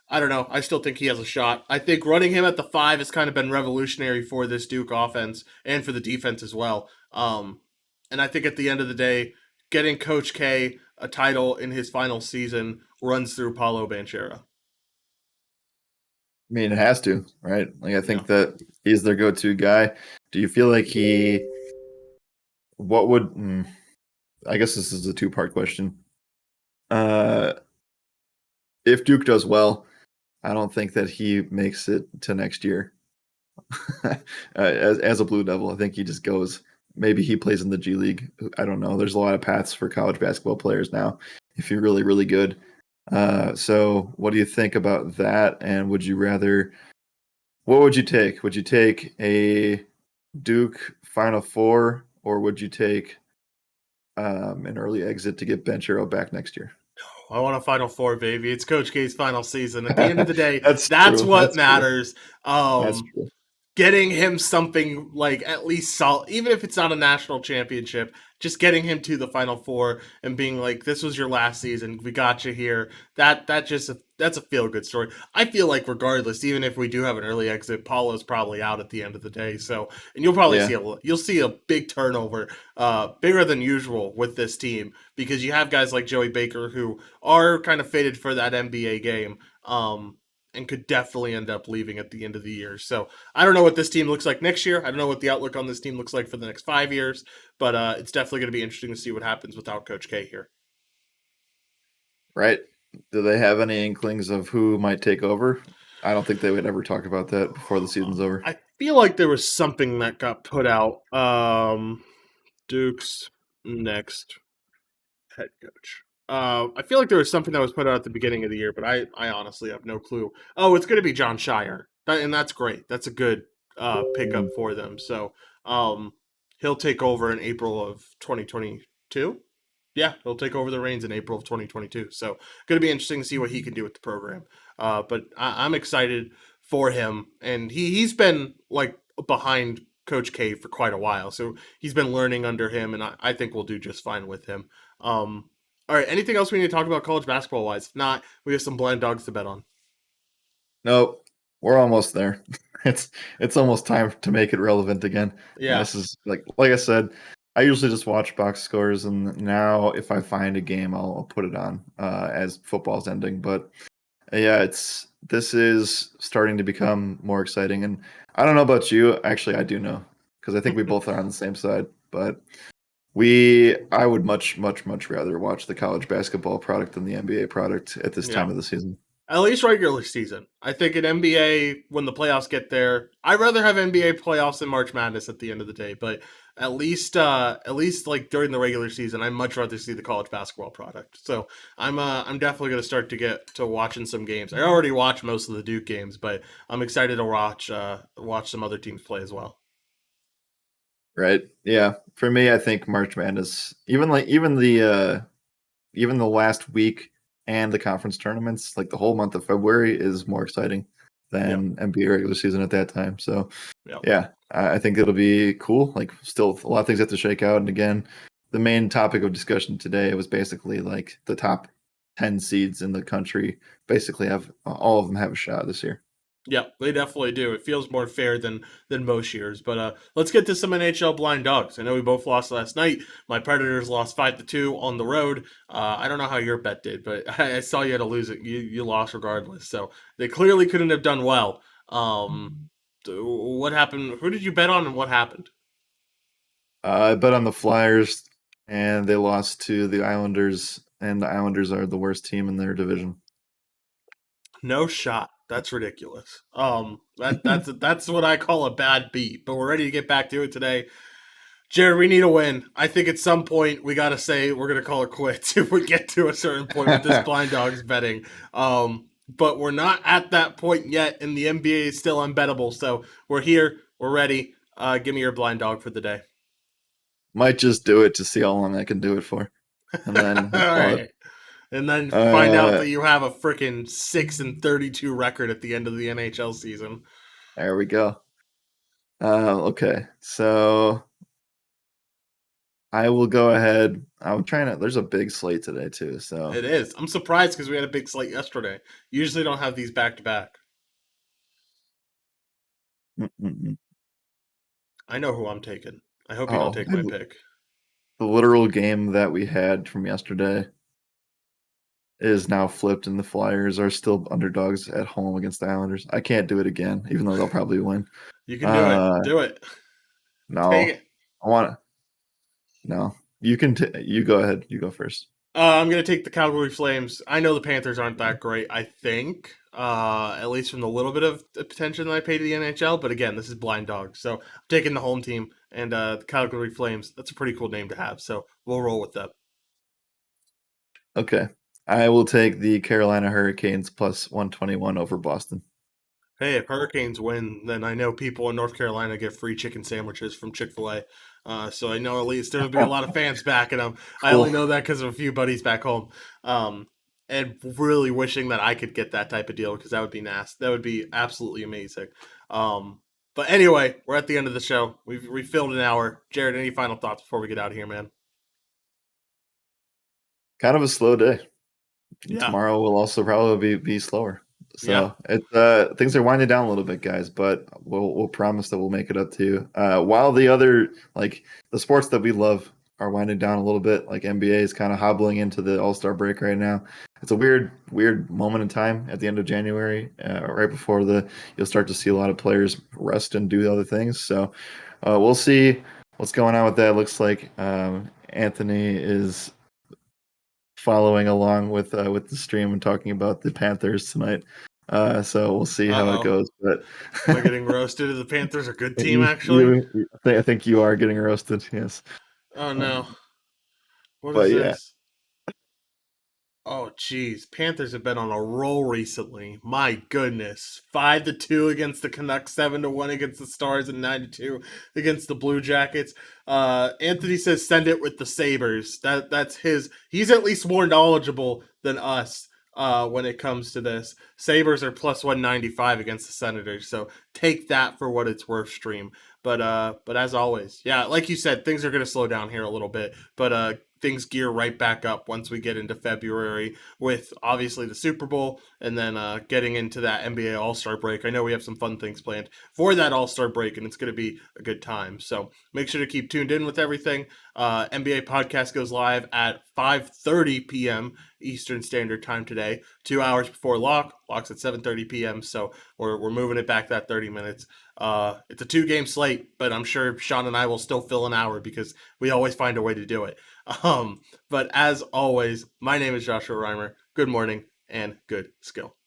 S1: I don't know. I still think he has a shot. I think running him at the 5 has kind of been revolutionary for this Duke offense and for the defense as well. And I think at the end of the day, getting Coach K a title in his final season runs through Paulo Banchero.
S2: I mean it has to, right? Like I
S1: Yeah.
S2: think that he's their go-to guy. Do you feel like what would I guess this is a two-part question. Uh if Duke does well, I don't think that he makes it to next year. As a Blue Devil, I think he just goes. Maybe he plays in the G League. I don't know. There's a lot of paths for college basketball players now. If you're really, really good. So, what do you think about that? And would you rather? What would you take? Would you take a Duke Final Four, or would you take an early exit to get Benchero back next year?
S1: I want a Final Four, baby. It's Coach K's final season. At the end of the day,
S2: That's
S1: that's
S2: true.
S1: what
S2: That's true.
S1: matters.
S2: That's
S1: Um,
S2: true.
S1: Getting him something like at least solid, even if it's not a national championship, just getting him to the Final Four and being like, "This was your last season. We got you here." That's a feel good story. I feel like regardless, even if we do have an early exit, Paulo's probably out at the end of the day. So, and you'll probably
S2: Yeah.
S1: you'll see a big turnover, bigger than usual with this team because you have guys like Joey Baker who are kind of fitted for that NBA game. And could definitely end up leaving at the end of the year. So I don't know what this team looks like next year. I don't know what the outlook on this team looks like for the next 5 years, but it's definitely going to be interesting to see what happens without Coach K here.
S2: Right. Do they have any inklings of who might take over? I don't think they would ever talk about that before the season's over.
S1: I feel like there was something that got put out. Duke's next head coach. I feel like there was something that was put out at the beginning of the year, but I honestly have no clue. Oh, it's going to be John Shire, and that's great. That's a good pickup
S2: Mm.
S1: for them. So he'll take over in April of 2022. Yeah, he'll take over the reins in April of 2022. So going to be interesting to see what he can do with the program. But I'm excited for him, and he's been like behind Coach K for quite a while, so he's been learning under him, and I think we'll do just fine with him. All right. Anything else we need to talk about college basketball wise? If not, we have some blind dogs to bet on.
S2: Nope, we're almost there. It's it's almost time to make it relevant again.
S1: Yeah.
S2: This is like I said, I usually just watch box scores, and now if I find a game, I'll put it on as football's ending. But yeah, it's this is starting to become more exciting, and I don't know about you. Actually, I do know because I think we both are on the same side. But I would much rather watch the college basketball product than the NBA product at this
S1: Yeah.
S2: time of the season.
S1: At least regular season. I think in NBA, when the playoffs get there, I'd rather have NBA playoffs than March Madness at the end of the day. But at least like during the regular season, I'd much rather see the college basketball product. So I'm definitely gonna start to get to watching some games. I already watch most of the Duke games, but I'm excited to watch some other teams play as well.
S2: Right. Yeah. For me, I think March Madness, even the last week and the conference tournaments, like the whole month of February is more exciting
S1: Yep,
S2: than NBA regular season at that time. So
S1: yep,
S2: yeah, I think it'll be cool. Like still a lot of things have to shake out. And again, the main topic of discussion today was basically like the top 10 seeds in the country basically have all of them have a shot this year.
S1: yep. They definitely do. It feels more fair than most years. But let's get to some NHL blind dogs. I know we both lost last night. My Predators lost 5-2 on the road. I don't know how your bet did, but I saw you had to lose it. You lost regardless. So they clearly couldn't have done well. What happened? Who did you bet on, and what happened?
S2: I bet on the Flyers and they lost to the Islanders, and the Islanders are the worst team in their division.
S1: No shot. That's ridiculous. That's what I call a bad beat. But we're ready to get back to it today. Jared, we need a win. I think at some point we got to say we're going to call it quits if we get to a certain point with this blind dogs betting. But we're not at that point yet, and the NBA is still unbettable. So we're here. We're ready. Give me your blind dog for the day.
S2: Might just do it to see how long I can do it for, and then
S1: All
S2: we'll call it.
S1: right. And then find out
S2: Uh,
S1: that you have a freaking 6-32 record at the end of the NHL season.
S2: there we go. Okay, so I will go ahead. I'm trying to. There's a big slate today too, so
S1: It is. I'm surprised because we had a big slate yesterday. Usually don't have these back to back.
S2: mm-mm-mm.
S1: I know who I'm taking. I hope you don't
S2: Oh,
S1: take my pick.
S2: the literal game that we had from yesterday is now flipped, and the Flyers are still underdogs at home against the Islanders. I can't do it again, even though they'll probably win.
S1: You can do it.
S2: Uh,
S1: Do it. Take
S2: no,
S1: it.
S2: I want to. No, you can. You go ahead. You go first.
S1: I'm gonna take the Calgary Flames. I know the Panthers aren't that great. I think, at least from the little bit of attention that I pay to the NHL. But again, this is blind dog, so I'm taking the home team and the Calgary Flames. That's a pretty cool name to have. So we'll roll with that.
S2: Okay, I will take the Carolina Hurricanes plus 121 over Boston.
S1: Hey, if Hurricanes win, then I know people in North Carolina get free chicken sandwiches from Chick-fil-A. So I know at least there'll be a lot of fans backing them. I only
S2: Cool.
S1: know that because of a few buddies back home. And really wishing that I could get that type of deal because that would be nasty. That would be absolutely amazing. But anyway, we're at the end of the show. We filled an hour. Jared, any final thoughts before we get out of here, man?
S2: Kind of a slow day.
S1: Yeah,
S2: Tomorrow will also probably be slower.
S1: yeah.
S2: So it things are winding down a little bit, guys, but we'll promise that we'll make it up to you. While the other like the sports that we love are winding down a little bit, like NBA is kind of hobbling into the All-Star break right now. It's a weird moment in time at the end of January, right before you'll start to see a lot of players rest and do other things. So we'll see what's going on with that. Looks like Anthony is following along with the stream and talking about the Panthers tonight. So we'll see
S1: Uh
S2: how it
S1: oh.
S2: goes. But
S1: Am I getting roasted? The Panthers are a good team,
S2: you,
S1: actually.
S2: you, I think you are getting roasted. Yes,
S1: Oh no.
S2: um,
S1: What is
S2: but yeah,
S1: this? Oh, geez. Panthers have been on a roll recently. My goodness. 5-2 against the Canucks, 7-1 against the Stars, and 9-2 against the Blue Jackets. Anthony says send it with the Sabres. That's his. He's at least more knowledgeable than us when it comes to this. Sabres are plus 195 against the Senators, so take that for what it's worth, stream. But as always, yeah, like you said, things are going to slow down here a little bit. But things gear right back up once we get into February with obviously the Super Bowl and then getting into that NBA All-Star break. I know we have some fun things planned for that All-Star break, and it's going to be a good time. So make sure to keep tuned in with everything. NBA podcast goes live at 5:30 p.m. Eastern Standard Time today, 2 hours before lock. Lock's at 7:30 p.m. So we're moving it back that 30 minutes. It's a 2-game slate, but I'm sure Sean and I will still fill an hour because we always find a way to do it. But as always, my name is Joshua Reimer. Good morning and good skill.